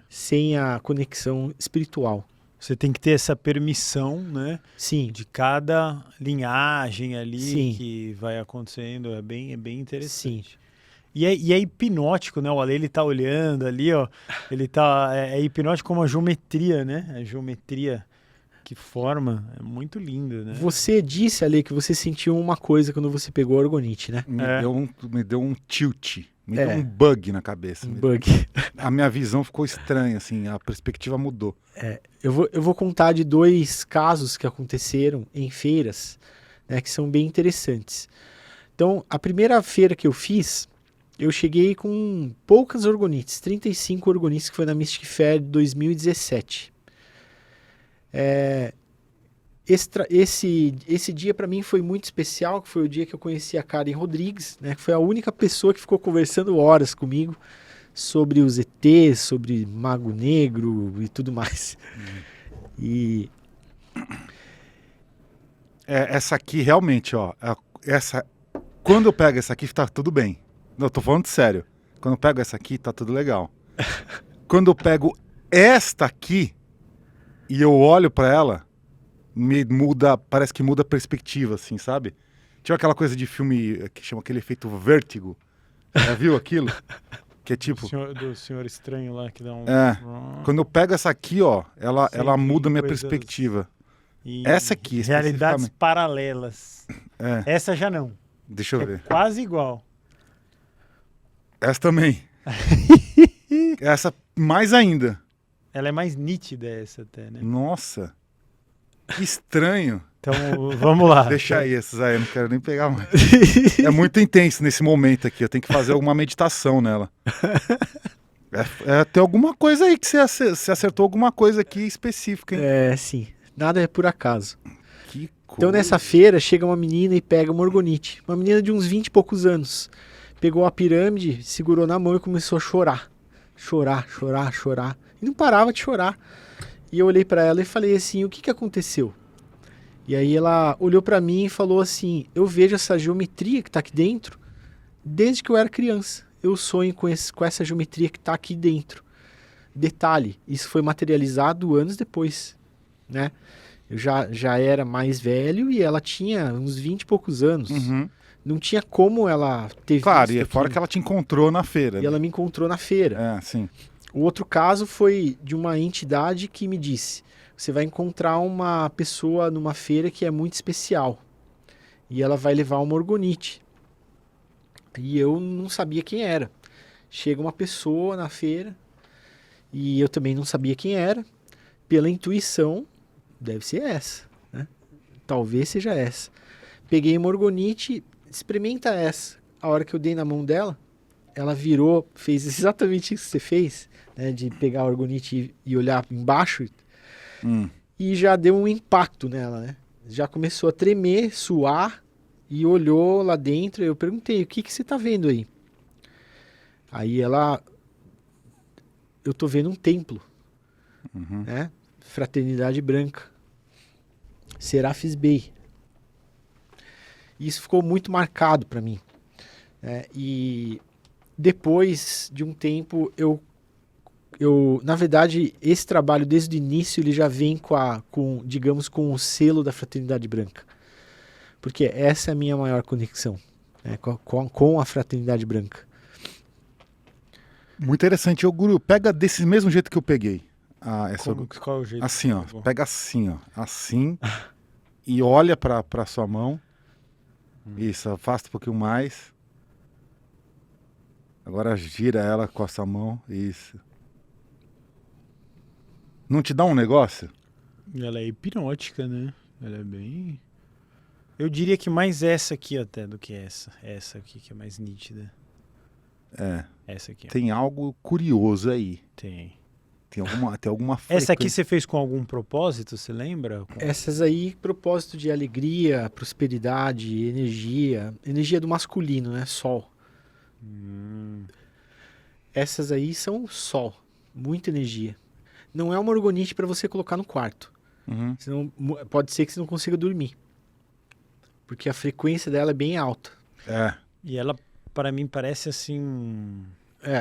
Sem a conexão espiritual. Você tem que ter essa permissão, né? Sim. De cada linhagem ali. Sim. Que vai acontecendo. É bem interessante. Sim. E é hipnótico, né? O Ale, ele tá olhando ali, ó. Ele tá... É hipnótico como a geometria, né? A geometria que forma. É muito lindo, né? Você disse, Ale, que você sentiu uma coisa quando você pegou a orgonite, né? Me deu um tilt. Me deu um bug na cabeça. Bug. A minha visão ficou estranha, assim. A perspectiva mudou. Eu vou contar de 2 casos que aconteceram em feiras, né? Que são bem interessantes. Então, a primeira feira que eu fiz... Eu cheguei com poucas orgonites, 35 orgonites, que foi na Mystic Fair de 2017. Esse dia para mim foi muito especial, que foi o dia que eu conheci a Karen Rodrigues, né, que foi a única pessoa que ficou conversando horas comigo sobre os ETs, sobre Mago Negro e tudo mais. E... essa aqui realmente, ó, quando eu pego essa aqui tá tudo bem. Não, eu tô falando sério. Quando eu pego essa aqui, tá tudo legal. Quando eu pego esta aqui e eu olho pra ela, parece que muda a perspectiva, assim, sabe? Tinha aquela coisa de filme que chama aquele efeito vértigo. Já viu aquilo? Que é tipo... Do Senhor Estranho lá, que dá um... Quando eu pego essa aqui, ó, ela muda a minha perspectiva. Essa aqui, realidades paralelas. Essa já não. Deixa eu ver. Quase igual. Essa também. Essa mais ainda. Ela é mais nítida essa até, né? Nossa. Que estranho. Então, vamos lá. Deixa aí essas aí, eu não quero nem pegar mais. É muito intenso nesse momento aqui, eu tenho que fazer alguma meditação nela. Tem alguma coisa aí que você acertou alguma coisa aqui específica, hein? É, sim. Nada é por acaso. Que coisa. Então nessa feira chega uma menina e pega uma orgonite. Uma menina de uns 20 e poucos anos. Pegou a pirâmide, segurou na mão e começou a chorar. Chorar, chorar, chorar. E não parava de chorar. E eu olhei pra ela e falei assim, o que aconteceu? E aí ela olhou pra mim e falou assim, eu vejo essa geometria que tá aqui dentro desde que eu era criança. Eu sonho com essa geometria que tá aqui dentro. Detalhe, isso foi materializado anos depois, né? Eu já era mais velho e ela tinha uns 20 e poucos anos. Uhum. Não tinha como ela ter Claro, visto e é fora aquilo. que ela te encontrou na feira. E né? ela me encontrou na feira. É, sim. O outro caso foi de uma entidade que me disse, você vai encontrar uma pessoa numa feira que é muito especial. E ela vai levar uma orgonite. E eu não sabia quem era. Chega uma pessoa na feira e eu também não sabia quem era. Pela intuição, deve ser essa, né? Talvez seja essa. Peguei uma orgonite, experimenta essa. A hora que eu dei na mão dela, ela virou, fez exatamente isso que você fez, né? De pegar a orgonite e olhar embaixo. E já deu um impacto nela, né? Já começou a tremer, suar e olhou lá dentro. Eu perguntei, o que você tá vendo aí? Aí ela, eu tô vendo um templo, né? Fraternidade Branca, Serafis Bey. Isso ficou muito marcado para mim, né? E depois de um tempo eu na verdade esse trabalho desde o início ele já vem digamos com o selo da Fraternidade Branca, porque essa é a minha maior conexão, né? com a Fraternidade Branca. Muito interessante. Guru, pega desse mesmo jeito que eu peguei. Qual é o jeito? Assim, ó. Pega assim, ó. Assim. E olha pra sua mão. Isso, afasta um pouquinho mais. Agora gira ela com essa mão. Isso. Não te dá um negócio? Ela é hipnótica, né? Ela é bem... Eu diria que mais essa aqui até do que essa. Essa aqui que é mais nítida. É. Essa aqui. Tem algo curioso aí. Tem alguma frequência. Essa aqui você fez com algum propósito, você lembra? Essas aí, propósito de alegria, prosperidade, energia do masculino, né? Sol. Essas aí são sol, muita energia. Não é uma orgonite para você colocar no quarto. Senão, pode ser que você não consiga dormir. Porque a frequência dela é bem alta. É. E ela, para mim, parece assim...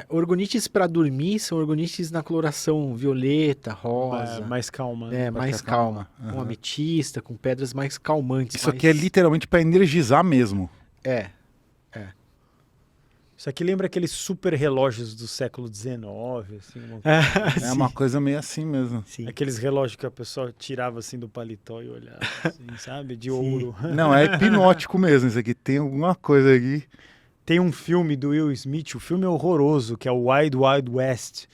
orgonites para dormir são orgonites na coloração violeta, rosa. Mais calma. Né? Mais calma. Com ametista, com pedras mais calmantes. Isso aqui é literalmente para energizar mesmo. Isso aqui lembra aqueles super relógios do século XIX, assim. É uma coisa meio assim mesmo. Sim. Aqueles relógios que a pessoa tirava assim do paletó e olhava, assim, sabe? De ouro. Não, é hipnótico mesmo isso aqui. Tem alguma coisa aqui. Tem um filme do Will Smith, o filme é horroroso, que é o Wild Wild West.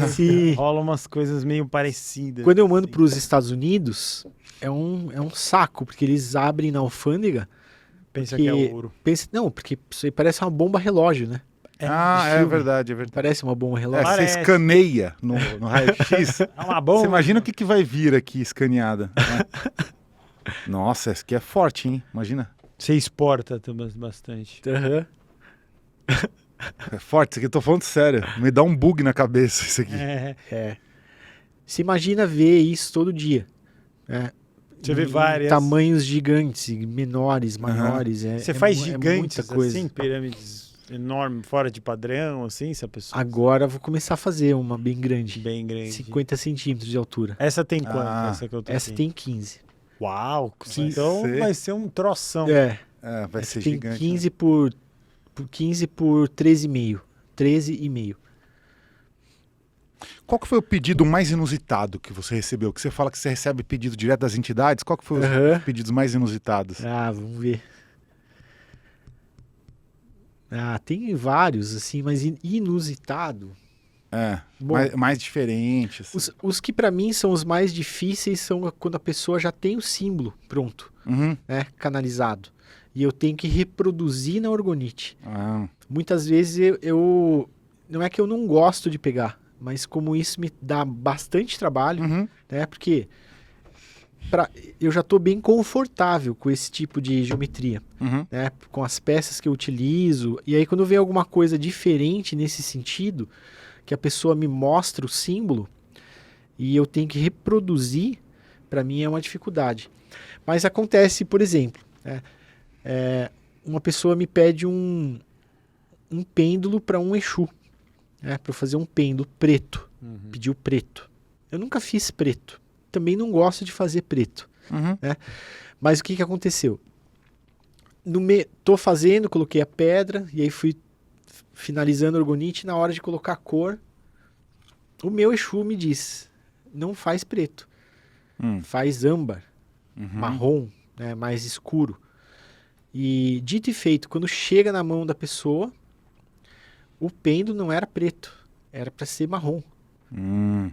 Sim. Rola umas coisas meio parecidas. Quando eu mando para os Estados Unidos, é um saco, porque eles abrem na alfândega. Pensa que é ouro. Não, porque isso aí parece uma bomba relógio, né? É verdade, é verdade. Parece uma bomba relógio. Você escaneia no raio-x. É uma bomba. Você imagina o que vai vir aqui escaneada. Né? Nossa, essa aqui é forte, hein? Imagina. Você exporta também bastante. É forte, isso aqui eu tô falando sério. Me dá um bug na cabeça isso aqui. Você imagina ver isso todo dia. Você vê várias. Tamanhos gigantes, menores, maiores. Você faz gigantes, muita coisa. assim, pirâmides enormes, fora de padrão, assim, se a pessoa... Agora eu vou começar a fazer uma bem grande. Bem grande. 50 centímetros de altura. Essa tem quanto? Essa que eu tô Essa aqui? tem 15. Uau! Então vai ser um troção. Vai ser tem gigante. 15 né? por 13,5. 13,5. Qual que foi o pedido mais inusitado que você recebeu? Que você fala que você recebe pedido direto das entidades. Qual que foi os pedidos mais inusitados? Vamos ver. Tem vários, assim, mas inusitado. Bom, mais diferentes. Os que para mim são os mais difíceis são quando a pessoa já tem o símbolo pronto, né, canalizado. E eu tenho que reproduzir na orgonite. Muitas vezes eu não é que eu não gosto de pegar, mas como isso me dá bastante trabalho, né, porque eu já estou bem confortável com esse tipo de geometria, né, com as peças que eu utilizo. E aí quando vem alguma coisa diferente nesse sentido, que a pessoa me mostra o símbolo e eu tenho que reproduzir, para mim é uma dificuldade. Mas acontece, por exemplo, uma pessoa me pede um pêndulo para um Exu, para fazer um pêndulo preto, pediu preto. Eu nunca fiz preto, também não gosto de fazer preto. Né? Mas o que aconteceu? Tô fazendo, coloquei a pedra e aí fui finalizando a orgonite. Na hora de colocar a cor, o meu Exu me diz, não faz preto, faz âmbar, marrom, né, mais escuro. E dito e feito, quando chega na mão da pessoa, o pêndulo não era preto, era para ser marrom.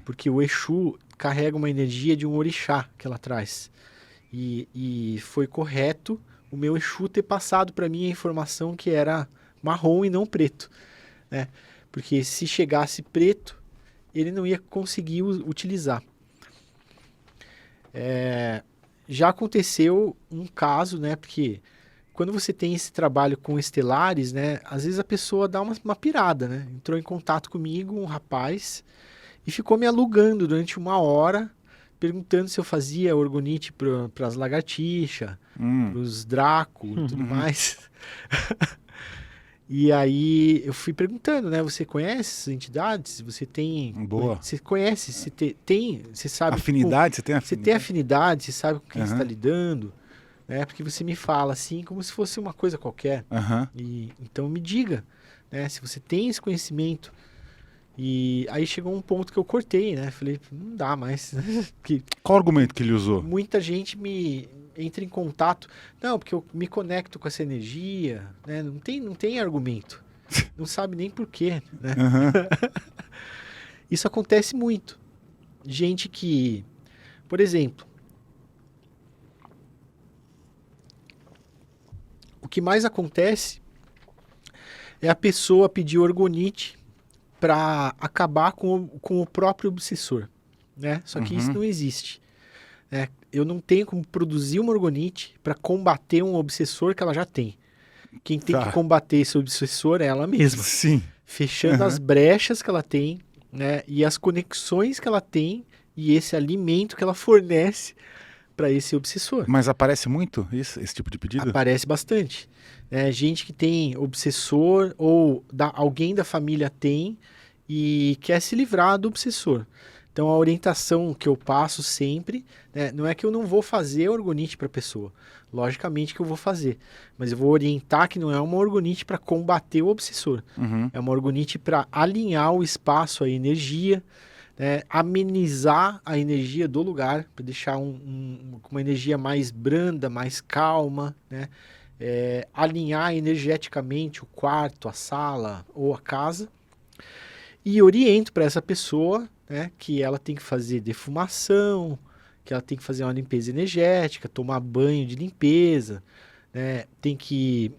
Porque o Exu carrega uma energia de um orixá que ela traz. E foi correto o meu Exu ter passado para mim a informação que era marrom e não preto, né? Porque se chegasse preto, ele não ia conseguir utilizar. Já aconteceu um caso, né? Porque quando você tem esse trabalho com estelares, né? Às vezes a pessoa dá uma pirada, né? Entrou em contato comigo um rapaz e ficou me alugando durante 1 hora, perguntando se eu fazia orgonite para as lagartixas, para os Draco e tudo mais. E aí eu fui perguntando, né? Você conhece essas entidades? Você tem... Boa. Você conhece? Você você sabe... Afinidade? Você tem afinidade? Você tem afinidade, você sabe com quem você está lidando, né? Porque você me fala assim como se fosse uma coisa qualquer. Então me diga, né? Se você tem esse conhecimento. E aí chegou um ponto que eu cortei, né? Falei, não dá mais. Qual argumento que ele usou? Muita gente me entra em contato. Não, porque eu me conecto com essa energia, né? Não tem argumento. Não sabe nem por quê, né? Isso acontece muito. Gente que, por exemplo, o que mais acontece é a pessoa pedir orgonite para acabar com o próprio obsessor, né? Só que isso não existe. Né? Eu não tenho como produzir uma orgonite para combater um obsessor que ela já tem. Quem tem que combater esse obsessor é ela mesma. Sim. Fechando as brechas que ela tem, né? E as conexões que ela tem e esse alimento que ela fornece para esse obsessor. Mas aparece muito esse tipo de pedido? Aparece bastante. Gente que tem obsessor ou alguém da família tem e quer se livrar do obsessor. Então a orientação que eu passo sempre, né, não é que eu não vou fazer orgonite para a pessoa. Logicamente que eu vou fazer. Mas eu vou orientar que não é uma orgonite para combater o obsessor. É uma orgonite para alinhar o espaço, a energia, né, amenizar a energia do lugar, para deixar uma energia mais branda, mais calma, né? Alinhar energeticamente o quarto, a sala ou a casa. E oriento para essa pessoa, né, que ela tem que fazer defumação, que ela tem que fazer uma limpeza energética, tomar banho de limpeza, né, tem que...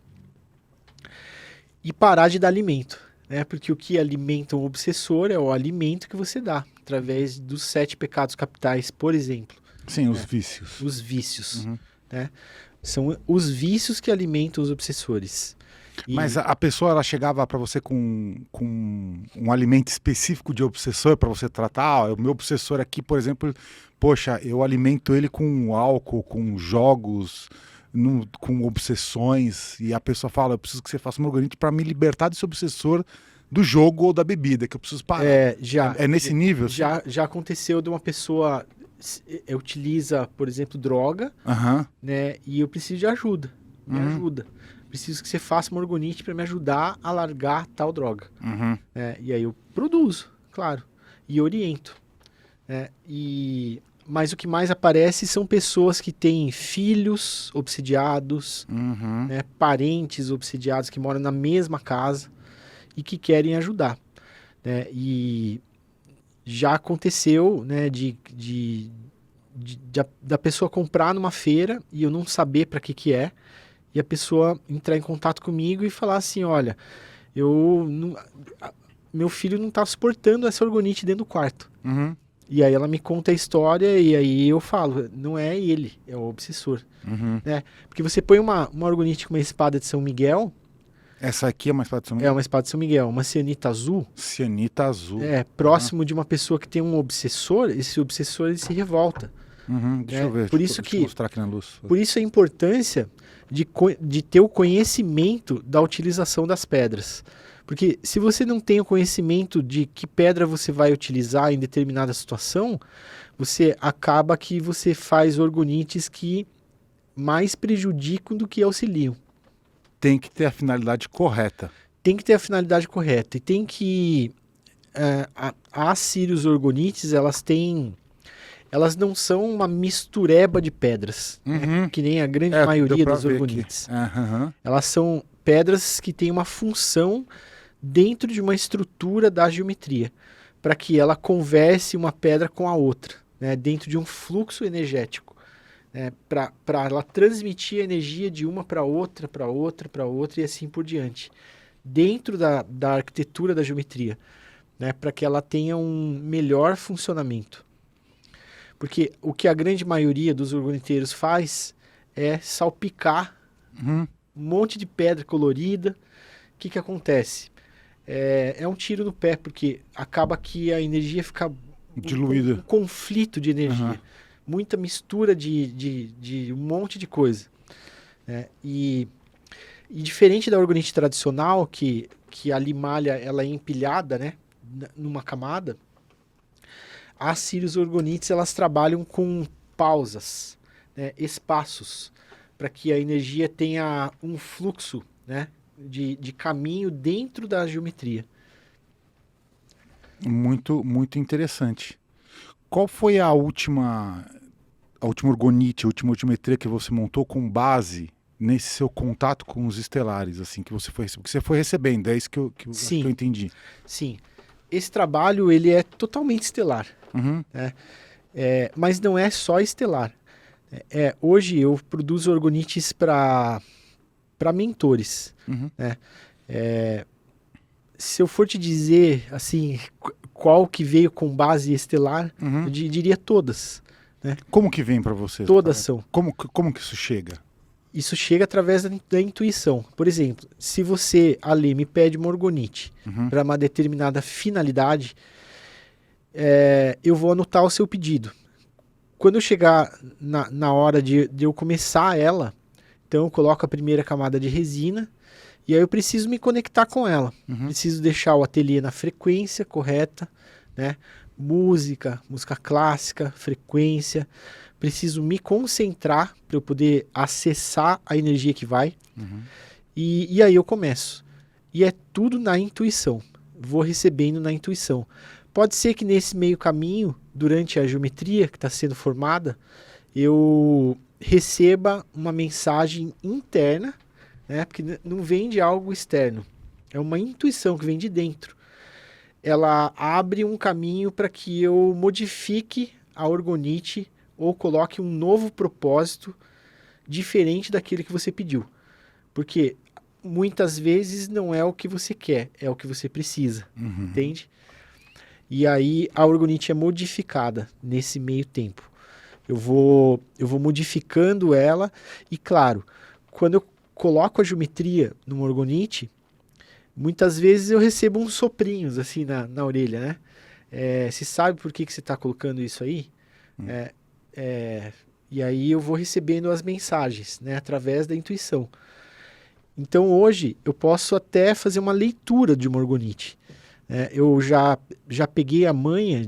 E parar de dar alimento, né, porque o que alimenta um obsessor é o alimento que você dá, através dos 7 pecados capitais, por exemplo. Sim, os vícios. Os vícios, né? São os vícios que alimentam os obsessores. Mas a pessoa, ela chegava para você com um alimento específico de obsessor para você tratar? O meu obsessor aqui, por exemplo, poxa, eu alimento ele com álcool, com jogos, com obsessões, e a pessoa fala, eu preciso que você faça uma orgonite para me libertar desse obsessor do jogo ou da bebida, que eu preciso parar. É nesse nível? Já aconteceu de uma pessoa utiliza, por exemplo, droga, né, e eu preciso de ajuda. Me ajuda. Preciso que você faça uma orgonite para me ajudar a largar tal droga. E aí eu produzo, claro, e oriento. E Mas o que mais aparece são pessoas que têm filhos obsidiados, né, parentes obsidiados que moram na mesma casa e que querem ajudar, né? E já aconteceu, né, da pessoa comprar numa feira e eu não saber para que é, e a pessoa entrar em contato comigo e falar assim, olha, meu filho não está suportando essa orgonite dentro do quarto. E aí ela me conta a história e aí eu falo, não é ele, é o obsessor. Né? Porque você põe uma orgonite com uma espada de São Miguel. Essa aqui é uma espada de São Miguel? É uma espada de São Miguel, uma cianita azul. Cianita azul. Próximo de uma pessoa que tem um obsessor, esse obsessor ele se revolta. Deixa eu ver, por deixa eu mostrar aqui na luz. Por isso a importância de ter o conhecimento da utilização das pedras. Porque se você não tem o conhecimento de que pedra você vai utilizar em determinada situação, você acaba que você faz orgonites que mais prejudicam do que auxiliam. Tem que ter a finalidade correta. Tem que ter a finalidade correta. E tem que... as Sirius orgonites, elas não são uma mistureba de pedras, né? Que nem a grande maioria das orgonites. Elas são pedras que têm uma função dentro de uma estrutura da geometria, para que ela converse uma pedra com a outra, né? Dentro de um fluxo energético. Para ela transmitir a energia de uma para outra, para outra, para outra e assim por diante. Dentro da arquitetura da geometria, né? Para que ela tenha um melhor funcionamento. Porque o que a grande maioria dos orgoniteiros faz é salpicar um monte de pedra colorida. O que acontece? É um tiro no pé, porque acaba que a energia fica diluída. Um conflito de energia. Muita mistura de um monte de coisa. E diferente da orgonite tradicional, que a limalha ela é empilhada, né, numa camada, as Sirius orgonites elas trabalham com pausas, né, espaços, para que a energia tenha um fluxo, né, de caminho dentro da geometria. Muito, muito interessante. Qual foi a última orgonite, a última geometria que você montou com base nesse seu contato com os estelares, assim, que você foi recebendo? É isso que eu entendi. Sim. Esse trabalho ele é totalmente estelar, né? Mas não é só estelar. Hoje eu produzo orgonites para mentores. Né? Se eu for te dizer assim, qual que veio com base estelar, eu diria todas. Né? Como que vem para você? Todas são. Como que isso chega? Isso chega através da intuição. Por exemplo, se você, Ali, me pede uma orgonite para uma determinada finalidade, eu vou anotar o seu pedido. Quando eu chegar na hora de eu começar ela, então eu coloco a primeira camada de resina e aí eu preciso me conectar com ela. Preciso deixar o ateliê na frequência correta, né? Música clássica, frequência. Preciso me concentrar para eu poder acessar a energia que vai. E aí eu começo. E é tudo na intuição. Vou recebendo na intuição. Pode ser que nesse meio caminho, durante a geometria que está sendo formada, eu receba uma mensagem interna, né? Porque não vem de algo externo. É uma intuição que vem de dentro. Ela abre um caminho para que eu modifique a orgonite ou coloque um novo propósito diferente daquele que você pediu. Porque muitas vezes não é o que você quer, é o que você precisa, entende? E aí a orgonite é modificada nesse meio tempo. Eu vou modificando ela e, claro, quando eu coloco a geometria numa orgonite, muitas vezes eu recebo uns soprinhos assim na orelha, né? Você sabe por que você está colocando isso aí? E aí eu vou recebendo as mensagens, né, através da intuição. Então hoje eu posso até fazer uma leitura de uma orgonite. Eu já peguei a manha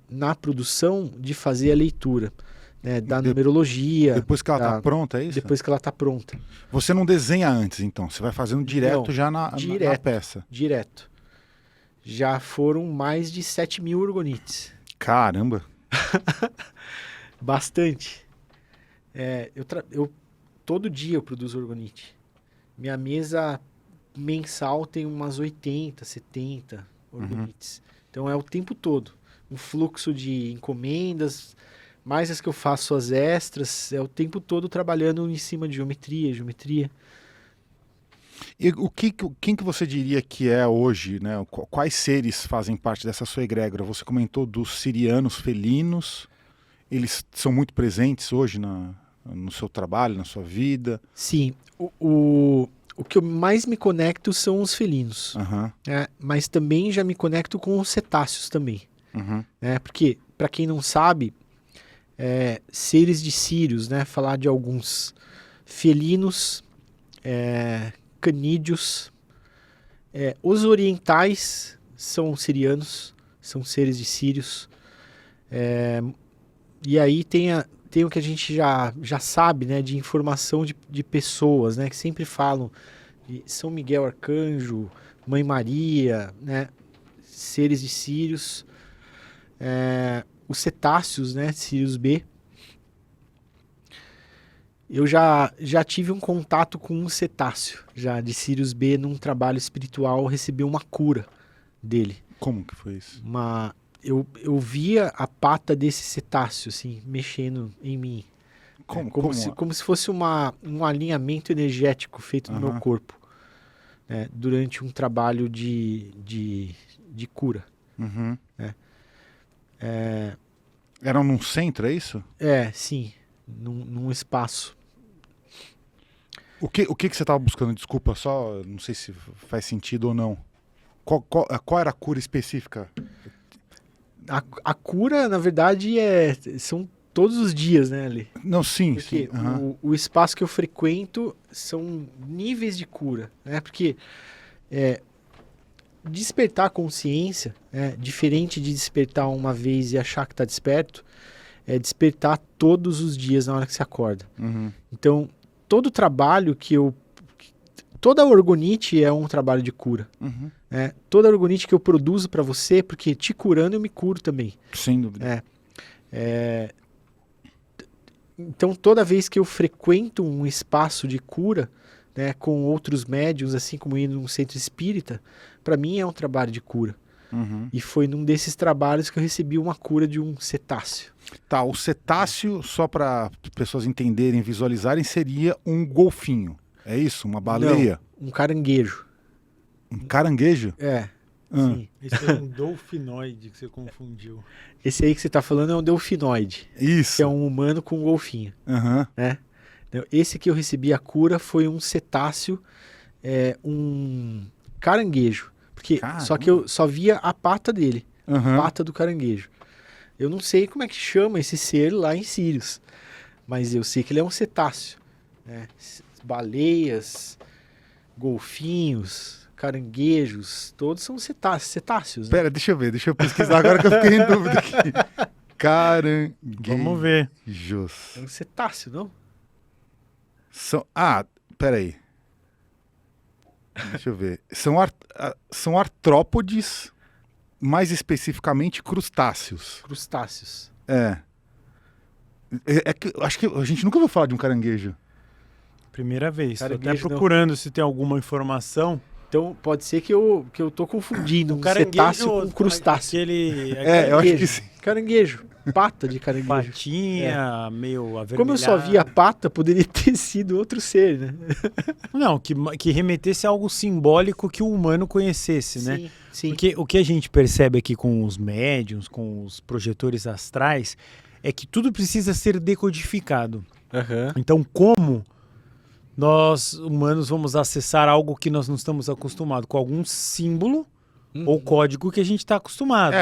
na produção de fazer a leitura, né, da numerologia. Depois que ela está pronta, é isso? Depois que ela está pronta. Você não desenha antes, então? Você vai fazendo direto já na peça? Direto. Já foram mais de 7.000 orgonites. Caramba! Bastante. Todo dia eu produzo orgonite. Minha mesa mensal tem umas 80, 70 orgonites. Então é o tempo todo. Um fluxo de encomendas, mais as que eu faço as extras, é o tempo todo trabalhando em cima de geometria. E quem que você diria que é hoje, né? Quais seres fazem parte dessa sua egrégora? Você comentou dos sirianos felinos. Eles são muito presentes hoje no seu trabalho, na sua vida? Sim. O que eu mais me conecto são os felinos. Mas também já me conecto com os cetáceos também. Porque, para quem não sabe, seres de Sírios, né? Falar de alguns felinos, canídeos. Os orientais são sirianos, são seres de Sírios. E aí tem o que a gente já sabe, né, de informação de pessoas, né, que sempre falam de São Miguel Arcanjo, Mãe Maria, né, seres de Sírios, os cetáceos, né, Sírios B. Eu já tive um contato com um cetáceo, já de Sírios B, num trabalho espiritual, recebi uma cura dele. Como que foi isso? Eu via a pata desse cetáceo, assim, mexendo em mim. Como se fosse um alinhamento energético feito no meu corpo, né, durante um trabalho de cura. Era num centro, é isso? Sim. Num espaço. O que você estava buscando? Desculpa, só não sei se faz sentido ou não. Qual era a cura específica? A cura, na verdade, são todos os dias, né, Ali? Não, sim. Porque sim. O espaço que eu frequento são níveis de cura, né? Porque despertar a consciência, diferente de despertar uma vez e achar que está desperto, é despertar todos os dias na hora que você acorda. Então, todo trabalho toda orgonite é um trabalho de cura. Toda orgonite que eu produzo para você, porque te curando eu me curo também. Sem dúvida. Então, toda vez que eu frequento um espaço de cura, né, com outros médiuns, assim como ir num centro espírita, para mim é um trabalho de cura. E foi num desses trabalhos que eu recebi uma cura de um cetáceo. Tá, o cetáceo, só para pessoas entenderem, visualizarem, seria um golfinho. É isso? Uma baleia? Não, um caranguejo. Um caranguejo? Sim. Esse é um dolfinoide que você confundiu. Esse aí que você está falando é um delfinoide. Isso. Que é um humano com um golfinho. Né? Esse que eu recebi a cura foi um cetáceo, um caranguejo. Só que eu só via a pata dele, a pata do caranguejo. Eu não sei como é que chama esse ser lá em Sírios, mas eu sei que ele é um cetáceo. Baleias, golfinhos, caranguejos, todos são cetáceos. Né? Pera, deixa eu pesquisar agora que eu fiquei em dúvida aqui. Caranguejos. Vamos ver. É um cetáceo, não? Peraí. Deixa eu ver. São artrópodes, mais especificamente crustáceos. Crustáceos. Acho que a gente nunca ouviu falar de um caranguejo. Primeira vez. Caranguejo, tô até procurando se tem alguma informação. Então pode ser que eu tô confundindo um caranguejo cetáceo com crustáceo. Eu acho que sim. Caranguejo. Pata de caranguejo. Patinha, meio avermelhada. Como eu só vi a pata, poderia ter sido outro ser, né? Não, que remetesse a algo simbólico que o humano conhecesse, né? Sim. Porque o que a gente percebe aqui com os médiuns, com os projetores astrais, é que tudo precisa ser decodificado. Então, como nós, humanos, vamos acessar algo que nós não estamos acostumados, com algum símbolo ou código que a gente está acostumado.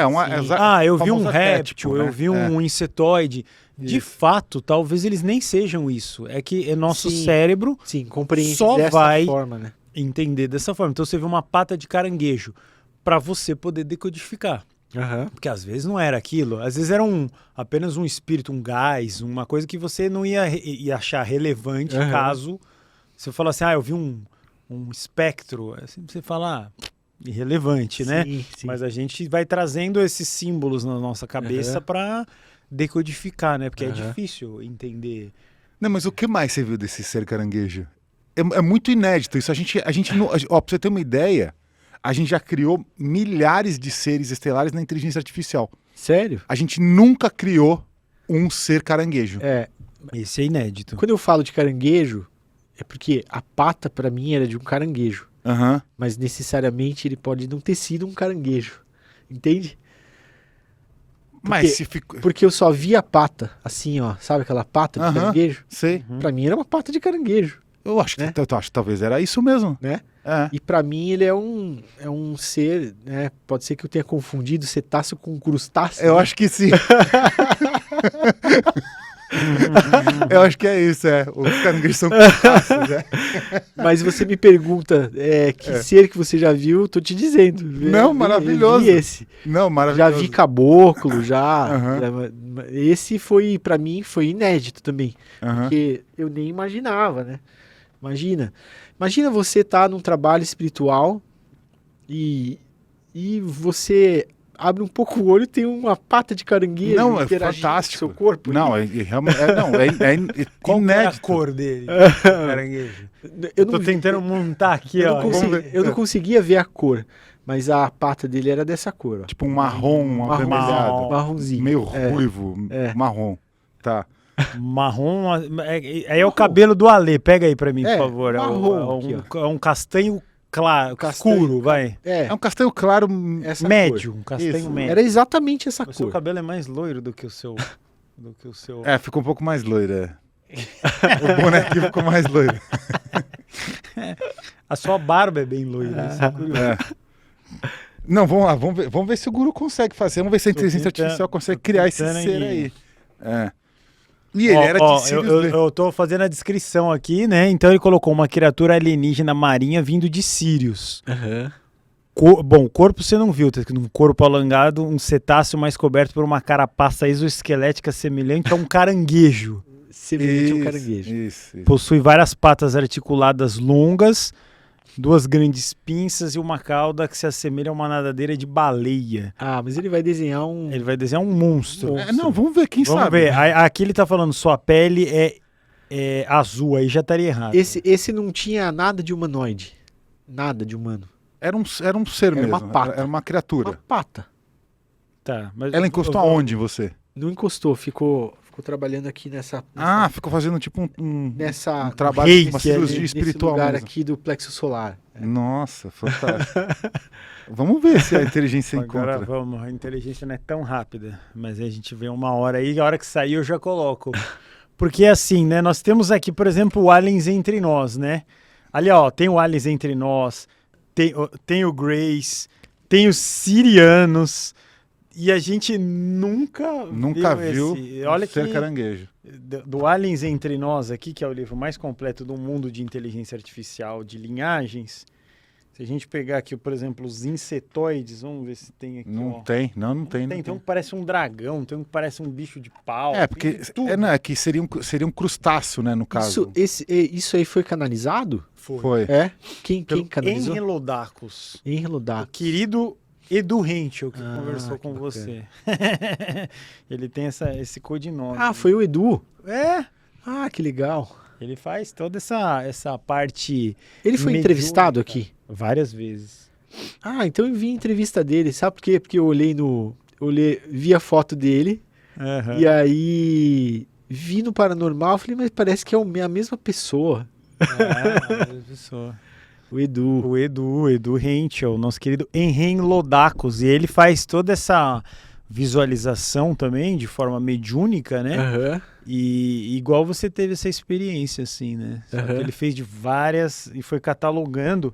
Eu vi um réptil, né? eu vi um insetoide. De fato, talvez eles nem sejam isso. É que nosso cérebro compreende só dessa vai forma, né? entender dessa forma. Então você vê uma pata de caranguejo para você poder decodificar. Porque às vezes não era aquilo. Às vezes era apenas um espírito, um gás, uma coisa que você não ia achar relevante caso você falasse, eu vi um espectro. Assim você fala... irrelevante, né? Sim. Mas a gente vai trazendo esses símbolos na nossa cabeça para decodificar, né? Porque é difícil entender. Não, mas o que mais você viu desse ser caranguejo? É muito inédito isso. A gente não, ó, pra você ter uma ideia, a gente já criou milhares de seres estelares na inteligência artificial. Sério? A gente nunca criou um ser caranguejo. Esse é inédito. Quando eu falo de caranguejo, é porque a pata pra mim era de um caranguejo. Mas necessariamente ele pode não ter sido um caranguejo. Entende? Porque eu só vi a pata, assim, ó. Sabe aquela pata de caranguejo? Sei. Pra mim era uma pata de caranguejo. Eu acho que talvez era isso mesmo. Né? E pra mim ele é um ser, né? Pode ser que eu tenha confundido cetáceo com crustáceo. Eu acho que sim. Eu acho que é isso, Os caranguejos são crustáceos, Mas você me pergunta que ser que você já viu, tô te dizendo. Não, maravilhoso. Vi esse. Não, maravilhoso. Já vi caboclo, Esse foi, pra mim, foi inédito também. Porque eu nem imaginava, né? Imagina você estar num trabalho espiritual e você abre um pouco o olho e tem uma pata de caranguejo. Não, é fantástico. Seu corpo. Não, realmente Qual é a cor dele? Caranguejo. Eu tô tentando montar aqui, eu não conseguia ver a cor, mas a pata dele era dessa cor. Ó. Tipo um marrom, avermelhado. Marronzinho. Meio ruivo, marrom. Tá. Marrom, é o cabelo do Alê, pega aí pra mim, por favor. Marrom, é um castanho claro, escuro, vai. É um castanho claro médio, um castanho médio. Era exatamente essa cor. O seu cabelo é mais loiro do que o seu... Ficou um pouco mais loiro, O bonequinho ficou mais loiro. A sua barba é bem loira, isso é curioso. Não, vamos lá, vamos ver se o guru consegue fazer, vamos ver se a inteligência artificial consegue criar esse ser aí. E ele era de eu tô fazendo a descrição aqui, né? Então ele colocou uma criatura alienígena marinha vindo de Sirius. Bom, o corpo você não viu, tá escrito um corpo alongado, um cetáceo mais coberto por uma carapaça exoesquelética semelhante a um caranguejo. Semelhante a um caranguejo. Isso. Possui várias patas articuladas longas, 2 grandes pinças e uma cauda que se assemelha a uma nadadeira de baleia. Mas ele vai desenhar um... Ele vai desenhar um monstro. Não, vamos ver, quem sabe. Vamos ver. Aqui ele tá falando, sua pele é azul, aí já estaria errado. Esse não tinha nada de humanoide. Nada de humano. Era um ser mesmo. Uma pata. Era uma criatura. Uma pata. Tá, mas ela encostou aonde em você? Não encostou, ficou trabalhando aqui nessa ficou fazendo tipo um trabalho, uma cirurgia espiritual lugar mesmo. Aqui do plexo solar. Nossa, fantástico. Vamos ver se a inteligência encontra. Agora vamos, a inteligência não é tão rápida, mas a gente vê uma hora aí, a hora que sair eu já coloco. Porque assim, né, nós temos aqui, por exemplo, o Aliens Entre Nós, né? Ali, ó, tem o Aliens Entre Nós, tem o Grace, tem os Sirianos, e a gente nunca viu Olha ser caranguejo. Do Aliens Entre Nós aqui, que é o livro mais completo do mundo de inteligência artificial de linhagens, se a gente pegar aqui, por exemplo, os insetoides, vamos ver se tem aqui. Não tem. Tem um que parece um dragão, tem um que parece um bicho de pau. Porque que seria um crustáceo, né, no caso. Isso aí foi canalizado? Foi. Quem canalizou? Enrelodacus. O querido Edu Henschel, que conversou com você. Ele tem esse codinome. Foi o Edu? Que legal. Ele faz toda essa parte... Ele foi entrevistado aqui? Várias vezes. Então eu vi a entrevista dele, sabe por quê? Porque eu vi a foto dele, e aí vi no Paranormal, falei, mas parece que é a mesma pessoa. A mesma pessoa. O Edu Henschel, nosso querido Enrelodacus, e ele faz toda essa visualização também, de forma mediúnica, né? E igual você teve essa experiência, assim, né? Só que ele fez de várias e foi catalogando,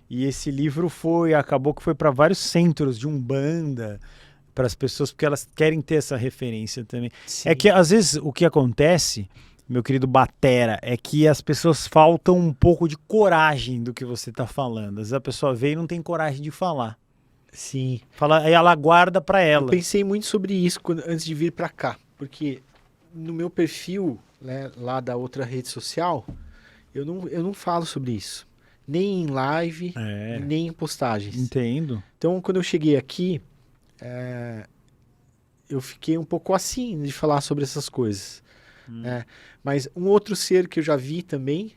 e esse livro acabou que foi para vários centros de Umbanda, para as pessoas, porque elas querem ter essa referência também. Sim. É que às vezes o que acontece, meu querido Batera, é que as pessoas faltam um pouco de coragem do que você está falando. Às vezes a pessoa vem e não tem coragem de falar. Sim. Aí ela guarda para ela. Eu pensei muito sobre isso antes de vir para cá, porque no meu perfil, né, lá da outra rede social, eu não falo sobre isso. Nem em live, nem em postagens. Entendo. Então, quando eu cheguei aqui, eu fiquei um pouco assim de falar sobre essas coisas. Mas um outro ser que eu já vi também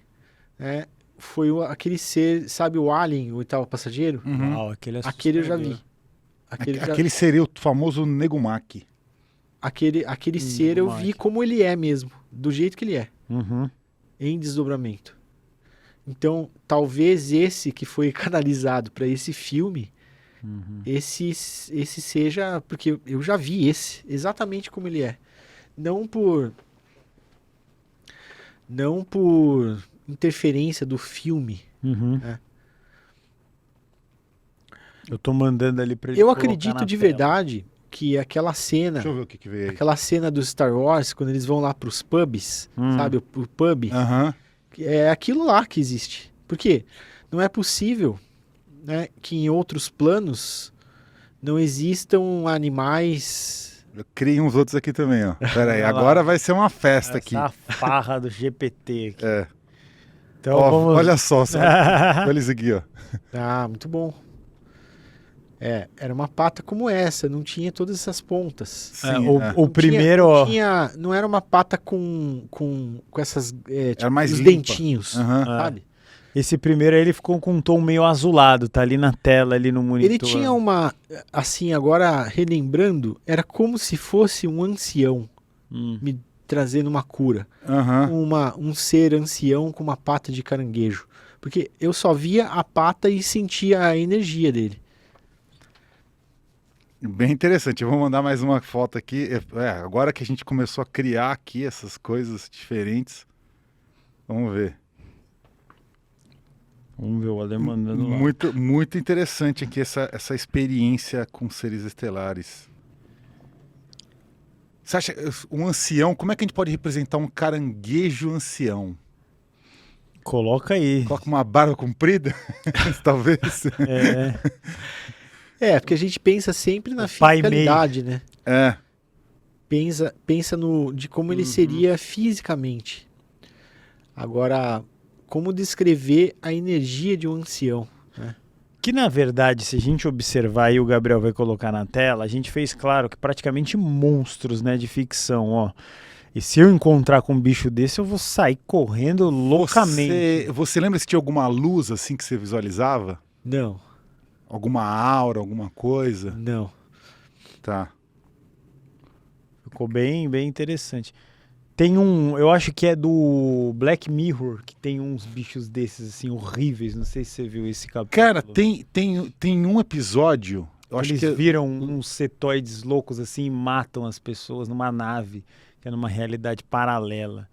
foi aquele ser, sabe o Alien, o oitavo passageiro? Uau, aquele eu já vi. Aquele seria o famoso Negumaki. Aquele ser eu vi como ele é mesmo, do jeito que ele é, em desdobramento. Então, talvez esse que foi canalizado para esse filme, esse seja, porque eu já vi esse, exatamente como ele é. Não por interferência do filme. Eu tô mandando ali pra ele. Eu acredito de verdade que aquela cena. Deixa eu ver o que veio aí. Aquela cena do Star Wars, quando eles vão lá pros pubs, sabe? O pub. É aquilo lá que existe. Por quê? Não é possível, né, que em outros planos não existam animais. Eu criei uns outros aqui também, ó. Pera aí, agora vai ser uma festa aqui. Essa farra do GPT aqui. Então, ó, olha só olha isso aqui, ó. Ah, muito bom. Era uma pata como essa, não tinha todas essas pontas. Sim, o primeiro... Não era uma pata com essas, era mais os limpa. Dentinhos, sabe? Esse primeiro aí, ele ficou com um tom meio azulado, tá ali na tela, ali no monitor. Ele tinha uma, assim, agora relembrando, era como se fosse um ancião me trazendo uma cura. Um ser ancião com uma pata de caranguejo. Porque eu só via a pata e sentia a energia dele. Bem interessante, eu vou mandar mais uma foto aqui. Agora que a gente começou a criar aqui essas coisas diferentes, vamos ver. Vamos ver o Ale mandando lá. Muito, muito interessante aqui essa experiência com seres estelares. Você acha, um ancião, como é que a gente pode representar um caranguejo ancião? Coloca aí. Coloca uma barba comprida? Talvez. Porque a gente pensa sempre na fisicalidade, né? Pensa de como ele seria fisicamente. Agora, como descrever a energia de um ancião, né? Que, na verdade, se a gente observar, e o Gabriel vai colocar na tela, a gente fez, claro, que praticamente monstros, né, de ficção, ó. E se eu encontrar com um bicho desse, eu vou sair correndo loucamente. Você lembra se tinha alguma luz, assim, que você visualizava? Não. Alguma aura, alguma coisa? Não. Tá. Ficou bem, bem interessante. Tem eu acho que é do Black Mirror, que tem uns bichos desses, assim, horríveis. Não sei se você viu esse capítulo. Cara, tem um episódio... Eles viram uns setoides loucos, assim, e matam as pessoas numa nave, que é numa realidade paralela.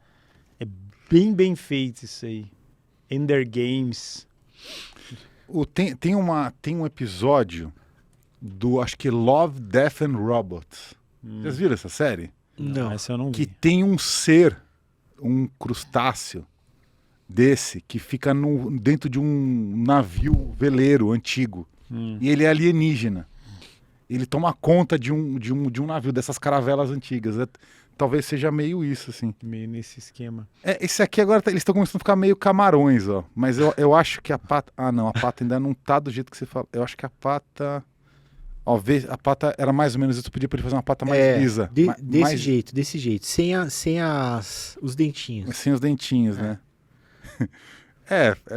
É bem, bem feito isso aí. Ender Games. Tem um episódio do, acho que Love, Death and Robots. Vocês viram essa série? Não. Essa eu não vi. Que tem um ser, um crustáceo desse, que fica dentro de um navio veleiro antigo. E ele é alienígena. Ele toma conta de um navio, dessas caravelas antigas. Talvez seja meio isso, assim. Meio nesse esquema. Esse aqui agora, eles estão começando a ficar meio camarões, ó. Mas eu acho que a pata... Ah, não, a pata ainda não tá do jeito que você fala. Eu acho que a pata... Ó, a pata era mais ou menos isso. Eu pedi pra ele fazer uma pata mais lisa. Desse jeito. Sem os dentinhos. Sem os dentinhos, né?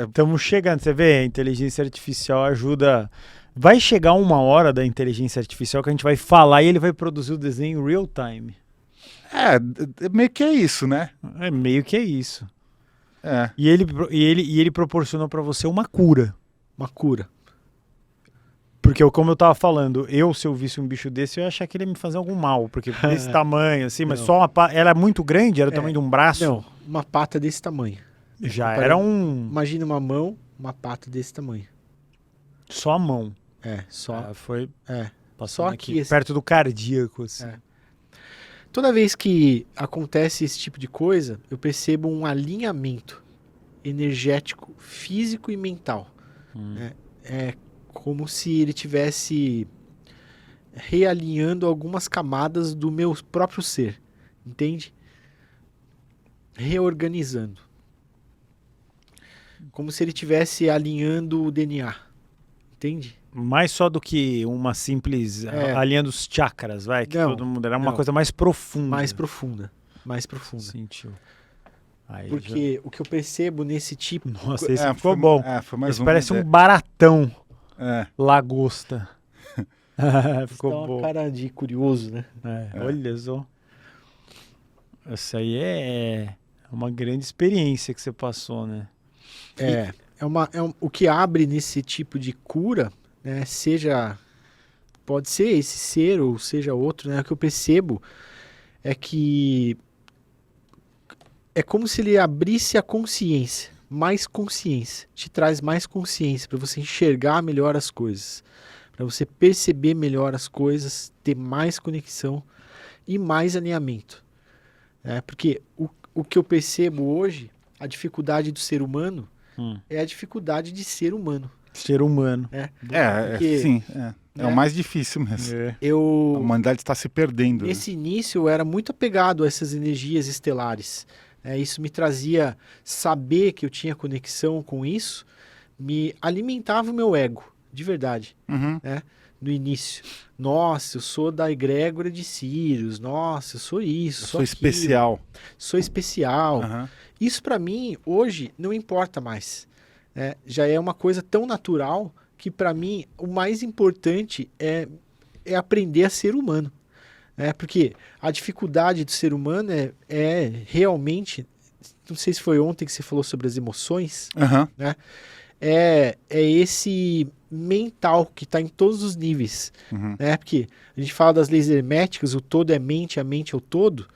Estamos chegando, você vê, a inteligência artificial ajuda. Vai chegar uma hora da inteligência artificial que a gente vai falar e ele vai produzir o desenho real time. Meio que é isso, né? É meio que é isso. E ele proporcionou para você uma cura. Uma cura. Porque, como eu tava falando, se eu visse um bicho desse, eu ia achar que ele ia me fazer algum mal. Porque desse tamanho, assim, mas só uma pata. Ela é muito grande? Era o tamanho de um braço? Não, uma pata desse tamanho. Já era Imagina uma mão, uma pata desse tamanho. Só a mão. Só. Foi. Só aqui. Perto do cardíaco, assim. Toda vez que acontece esse tipo de coisa, eu percebo um alinhamento energético, físico e mental. É como se ele tivesse realinhando algumas camadas do meu próprio ser, entende? Reorganizando. Como se ele estivesse alinhando o DNA, entende? Mais só do que uma simples a linha dos chakras, vai? Que Não, todo mundo era uma coisa mais profunda. Mais profunda. Sentiu. Aí Porque o que eu percebo nesse tipo... Nossa, esse ficou bom. Foi mais esse parece um baratão. É. Lagosta. Ficou bom. bom. Uma cara de curioso, né? Olha só. Essa aí é uma grande experiência que você passou, né? O que abre nesse tipo de cura, né? Pode ser esse ser ou seja outro, né? O que eu percebo é que é como se ele abrisse a consciência, mais consciência, te traz mais consciência para você enxergar melhor as coisas, para você perceber melhor as coisas, ter mais conexão e mais alinhamento. Porque o que eu percebo hoje, a dificuldade do ser humano é a dificuldade de ser humano. Ser humano. Sim. É o mais difícil mesmo. A humanidade está se perdendo. Nesse início eu era muito apegado a essas energias estelares. Isso me trazia saber que eu tinha conexão com isso, me alimentava o meu ego, de verdade. No início. Nossa, eu sou da egrégora de Sirius. Nossa, eu sou isso, eu sou especial. Sou especial. Isso para mim, hoje, não importa mais. Já é uma coisa tão natural que para mim o mais importante é aprender a ser humano. Porque a dificuldade do ser humano é realmente, não sei se foi ontem que você falou sobre as emoções, né? É esse mental que está em todos os níveis. Porque a gente fala das leis herméticas, o todo é mente, a mente é o todo.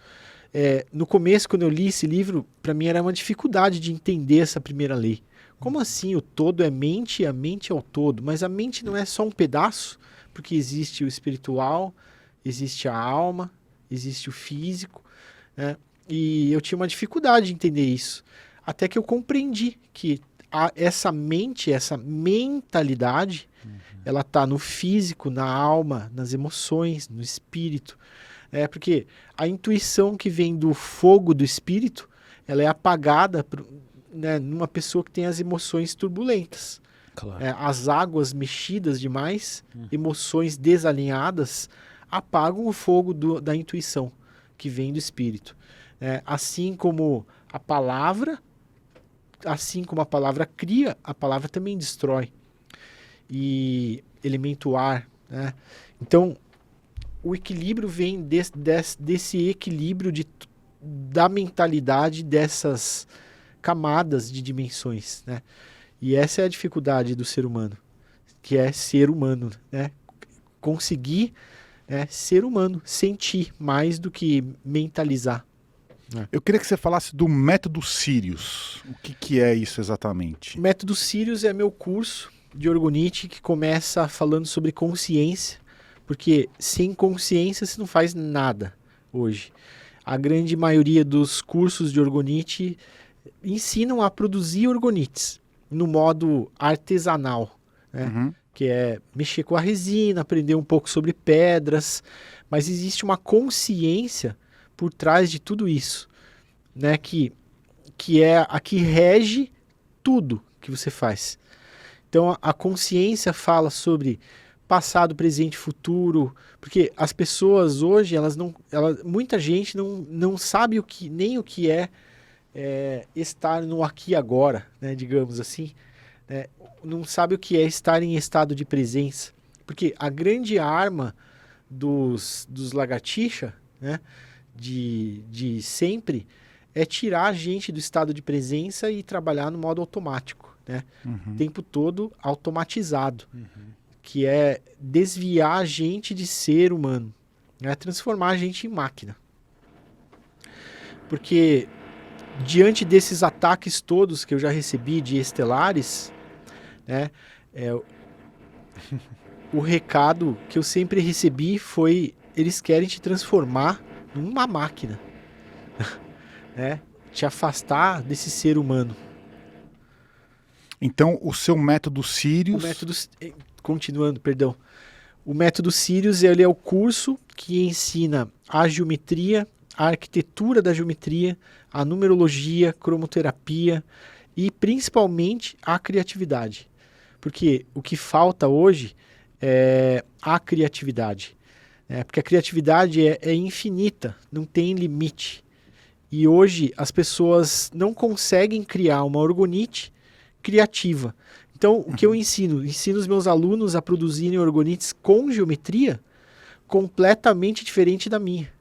No começo, quando eu li esse livro, para mim era uma dificuldade de entender essa primeira lei. Como assim o todo é mente e a mente é o todo? Mas a mente não é só um pedaço, porque existe o espiritual, existe a alma, existe o físico, né? E eu tinha uma dificuldade de entender isso. Até que eu compreendi que essa mente, essa mentalidade, ela está no físico, na alma, nas emoções, no espírito. Porque a intuição que vem do fogo do espírito, ela é apagada numa pessoa que tem as emoções turbulentas. Claro. As águas mexidas demais, emoções desalinhadas, apagam o fogo da intuição que vem do espírito. Assim como a palavra cria, a palavra também destrói. E elemento ar, né? Então, o equilíbrio vem desse equilíbrio da mentalidade dessas camadas de dimensões, né? E essa é a dificuldade do ser humano, que é ser humano, né? Conseguir ser humano, sentir mais do que mentalizar. Eu queria que você falasse do método Sirius. O que é isso exatamente? O método Sirius é meu curso de orgonite que começa falando sobre consciência, porque sem consciência você não faz nada hoje. A grande maioria dos cursos de orgonite ensinam a produzir orgonites no modo artesanal, né? Que é mexer com a resina, aprender um pouco sobre pedras, mas existe uma consciência por trás de tudo isso, né? Que é a que rege tudo que você faz. Então a consciência fala sobre passado, presente, futuro, porque as pessoas hoje, muita gente não sabe nem o que é estar no aqui e agora, né, digamos assim, né, não sabe o que é estar em estado de presença, porque a grande arma dos lagartixa, né, de sempre, é tirar a gente do estado de presença e trabalhar no modo automático, né, o tempo todo automatizado, que é desviar a gente de ser humano, né, transformar a gente em máquina. Porque diante desses ataques todos que eu já recebi de estelares, né, o recado que eu sempre recebi foi: eles querem te transformar numa máquina, né, te afastar desse ser humano. Então, o seu método Sirius... Continuando, perdão. O método Sirius, ele é o curso que ensina a geometria, a arquitetura da geometria, a numerologia, cromoterapia e principalmente a criatividade. Porque o que falta hoje a criatividade. Porque a criatividade é infinita, não tem limite. E hoje as pessoas não conseguem criar uma orgonite criativa. Então, o que eu ensino? Ensino os meus alunos a produzirem orgonites com geometria completamente diferente da minha.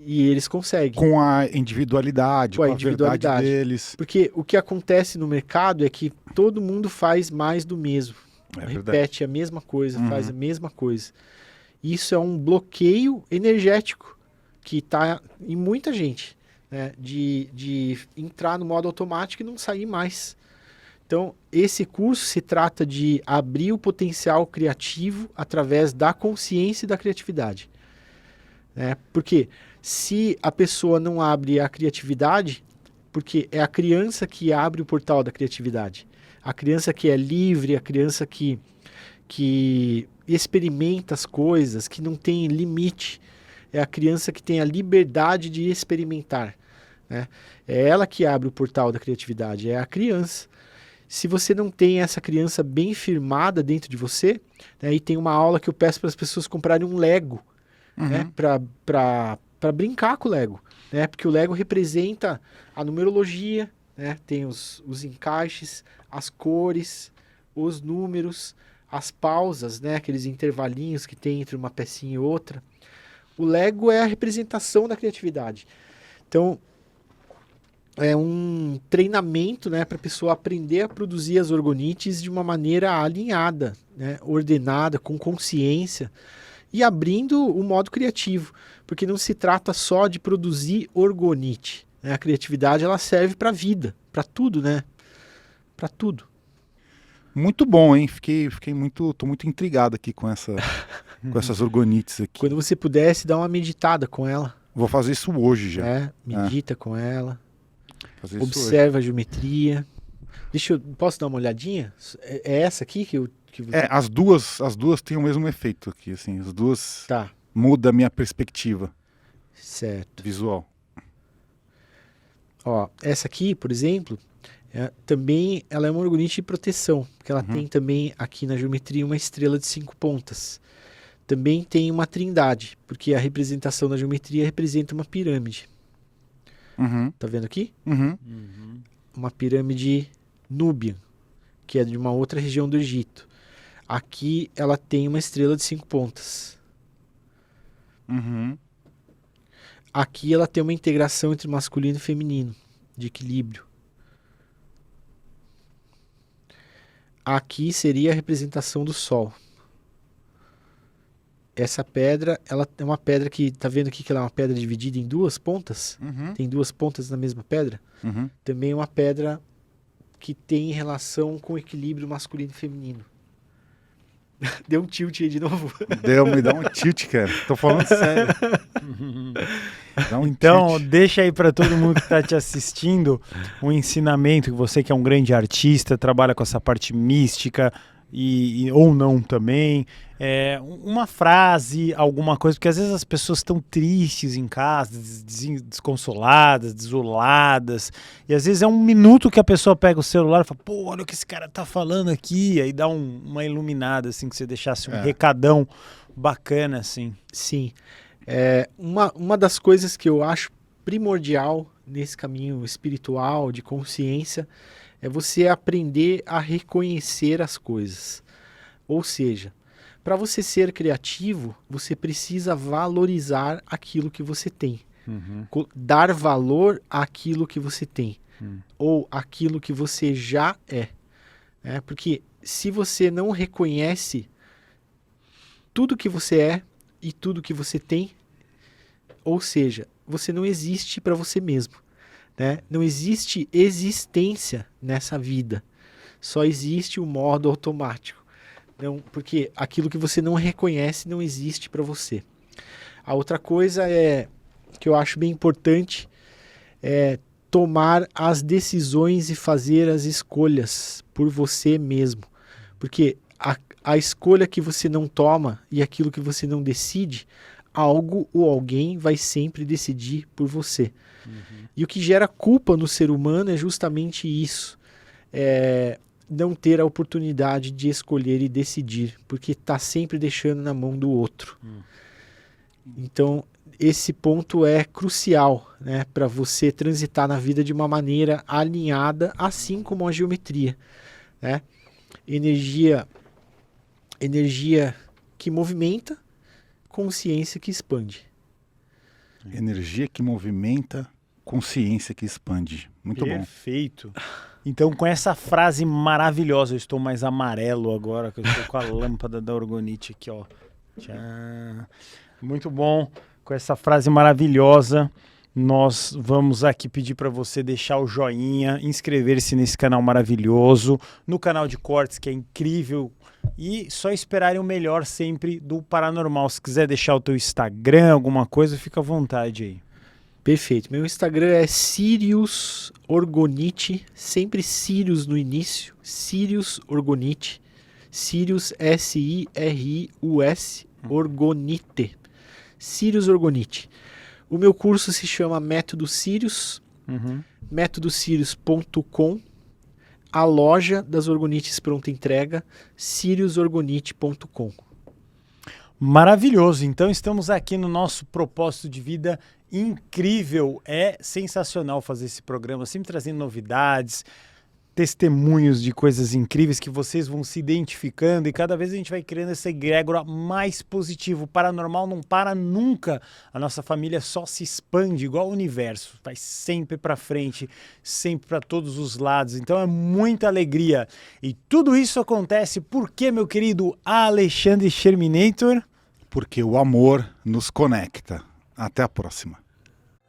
E eles conseguem. Com a individualidade, com a individualidade deles. Porque o que acontece no mercado é que todo mundo faz mais do mesmo. Repete a mesma coisa, faz a mesma coisa. Isso é um bloqueio energético que está em muita gente, né? De entrar no modo automático e não sair mais. Então, esse curso se trata de abrir o potencial criativo através da consciência e da criatividade. Porque se a pessoa não abre a criatividade, porque é a criança que abre o portal da criatividade. A criança que é livre, a criança que experimenta as coisas, que não tem limite. É a criança que tem a liberdade de experimentar. Né? É ela que abre o portal da criatividade, é a criança. Se você não tem essa criança bem firmada dentro de você, né, e tem uma aula que eu peço para as pessoas comprarem um Lego, né, para brincar com o Lego. Né, porque o Lego representa a numerologia, né, tem os encaixes, as cores, os números, as pausas, né, aqueles intervalinhos que tem entre uma pecinha e outra. O Lego é a representação da criatividade. Então, é um treinamento, né, para a pessoa aprender a produzir as orgonites de uma maneira alinhada, né, ordenada, com consciência e abrindo o modo criativo, porque não se trata só de produzir orgonite. Né? A criatividade ela serve para a vida, para tudo, né? Para tudo. Muito bom, hein? Tô muito intrigado aqui com essas orgonites aqui. Quando você pudesse, dá uma meditada com ela. Vou fazer isso hoje já. Medita com ela. Observa a geometria. Posso dar uma olhadinha? É essa aqui que você... As duas têm o mesmo efeito aqui, assim. As duas mudam a minha perspectiva. Certo. Visual. Ó, essa aqui, por exemplo, também ela é uma orgonite de proteção, porque ela tem também aqui na geometria uma estrela de 5 pontas. Também tem uma trindade, porque a representação da geometria representa uma pirâmide. Tá vendo aqui? Uma pirâmide núbia, que é de uma outra região do Egito. Aqui ela tem uma estrela de 5 pontas. Aqui ela tem uma integração entre masculino e feminino, de equilíbrio. Aqui seria a representação do Sol. Essa pedra, ela é uma pedra que, tá vendo aqui que ela é uma pedra dividida em 2 pontas? Tem 2 pontas na mesma pedra? Também é uma pedra que tem relação com o equilíbrio masculino e feminino. Deu um tilt aí de novo. Me dá um tilt, cara. Tô falando sério. Então, deixa aí para todo mundo que está te assistindo um ensinamento, que você que é um grande artista, trabalha com essa parte mística, ou não também, uma frase, alguma coisa, porque às vezes as pessoas estão tristes em casa, desconsoladas, desoladas, e às vezes é um minuto que a pessoa pega o celular e fala, pô, olha o que esse cara tá falando aqui, aí dá uma iluminada, assim, que você deixasse um recadão bacana, assim. Sim, uma das coisas que eu acho primordial nesse caminho espiritual, de consciência, é você aprender a reconhecer as coisas. Ou seja, para você ser criativo, você precisa valorizar aquilo que você tem. Dar valor àquilo que você tem. Ou aquilo que você já é. Porque se você não reconhece tudo que você é e tudo que você tem, ou seja, você não existe para você mesmo. Né? Não existe existência nessa vida, só existe o modo automático. Não, porque aquilo que você não reconhece não existe para você. A outra coisa que eu acho bem importante é tomar as decisões e fazer as escolhas por você mesmo. Porque a escolha que você não toma e aquilo que você não decide, algo ou alguém vai sempre decidir por você. E o que gera culpa no ser humano é justamente isso. não ter a oportunidade de escolher e decidir, porque está sempre deixando na mão do outro. Então, esse ponto é crucial, né, para você transitar na vida de uma maneira alinhada, assim como a geometria, né? Energia que movimenta, consciência que expande. Energia que movimenta, consciência que expande. Muito bom. Perfeito. Então, com essa frase maravilhosa, eu estou mais amarelo agora, que eu estou com a lâmpada da Orgonite aqui, ó. Tchau. Muito bom. Com essa frase maravilhosa, nós vamos aqui pedir para você deixar o joinha, inscrever-se nesse canal maravilhoso, no canal de cortes, que é incrível, e só esperarem o melhor sempre do Paranormal. Se quiser deixar o teu Instagram, alguma coisa, fica à vontade aí. Perfeito. Meu Instagram é Sirius Orgonite, sempre Sirius no início, Sirius Orgonite, Sirius S-I-R-I-U-S, Orgonite, Sirius Orgonite. O meu curso se chama Método Sirius, métodosirius.com, a loja das Orgonites pronta entrega, siriusorgonite.com. Maravilhoso. Então estamos aqui no nosso propósito de vida incrível. É sensacional fazer esse programa, sempre trazendo novidades, testemunhos de coisas incríveis que vocês vão se identificando, e cada vez a gente vai criando essa egrégora mais positiva. O paranormal não para nunca. A nossa família só se expande igual o universo, vai sempre para frente, sempre para todos os lados. Então é muita alegria. E tudo isso acontece porque, meu querido Alexandre Sherminator? Porque o amor nos conecta. Até a próxima.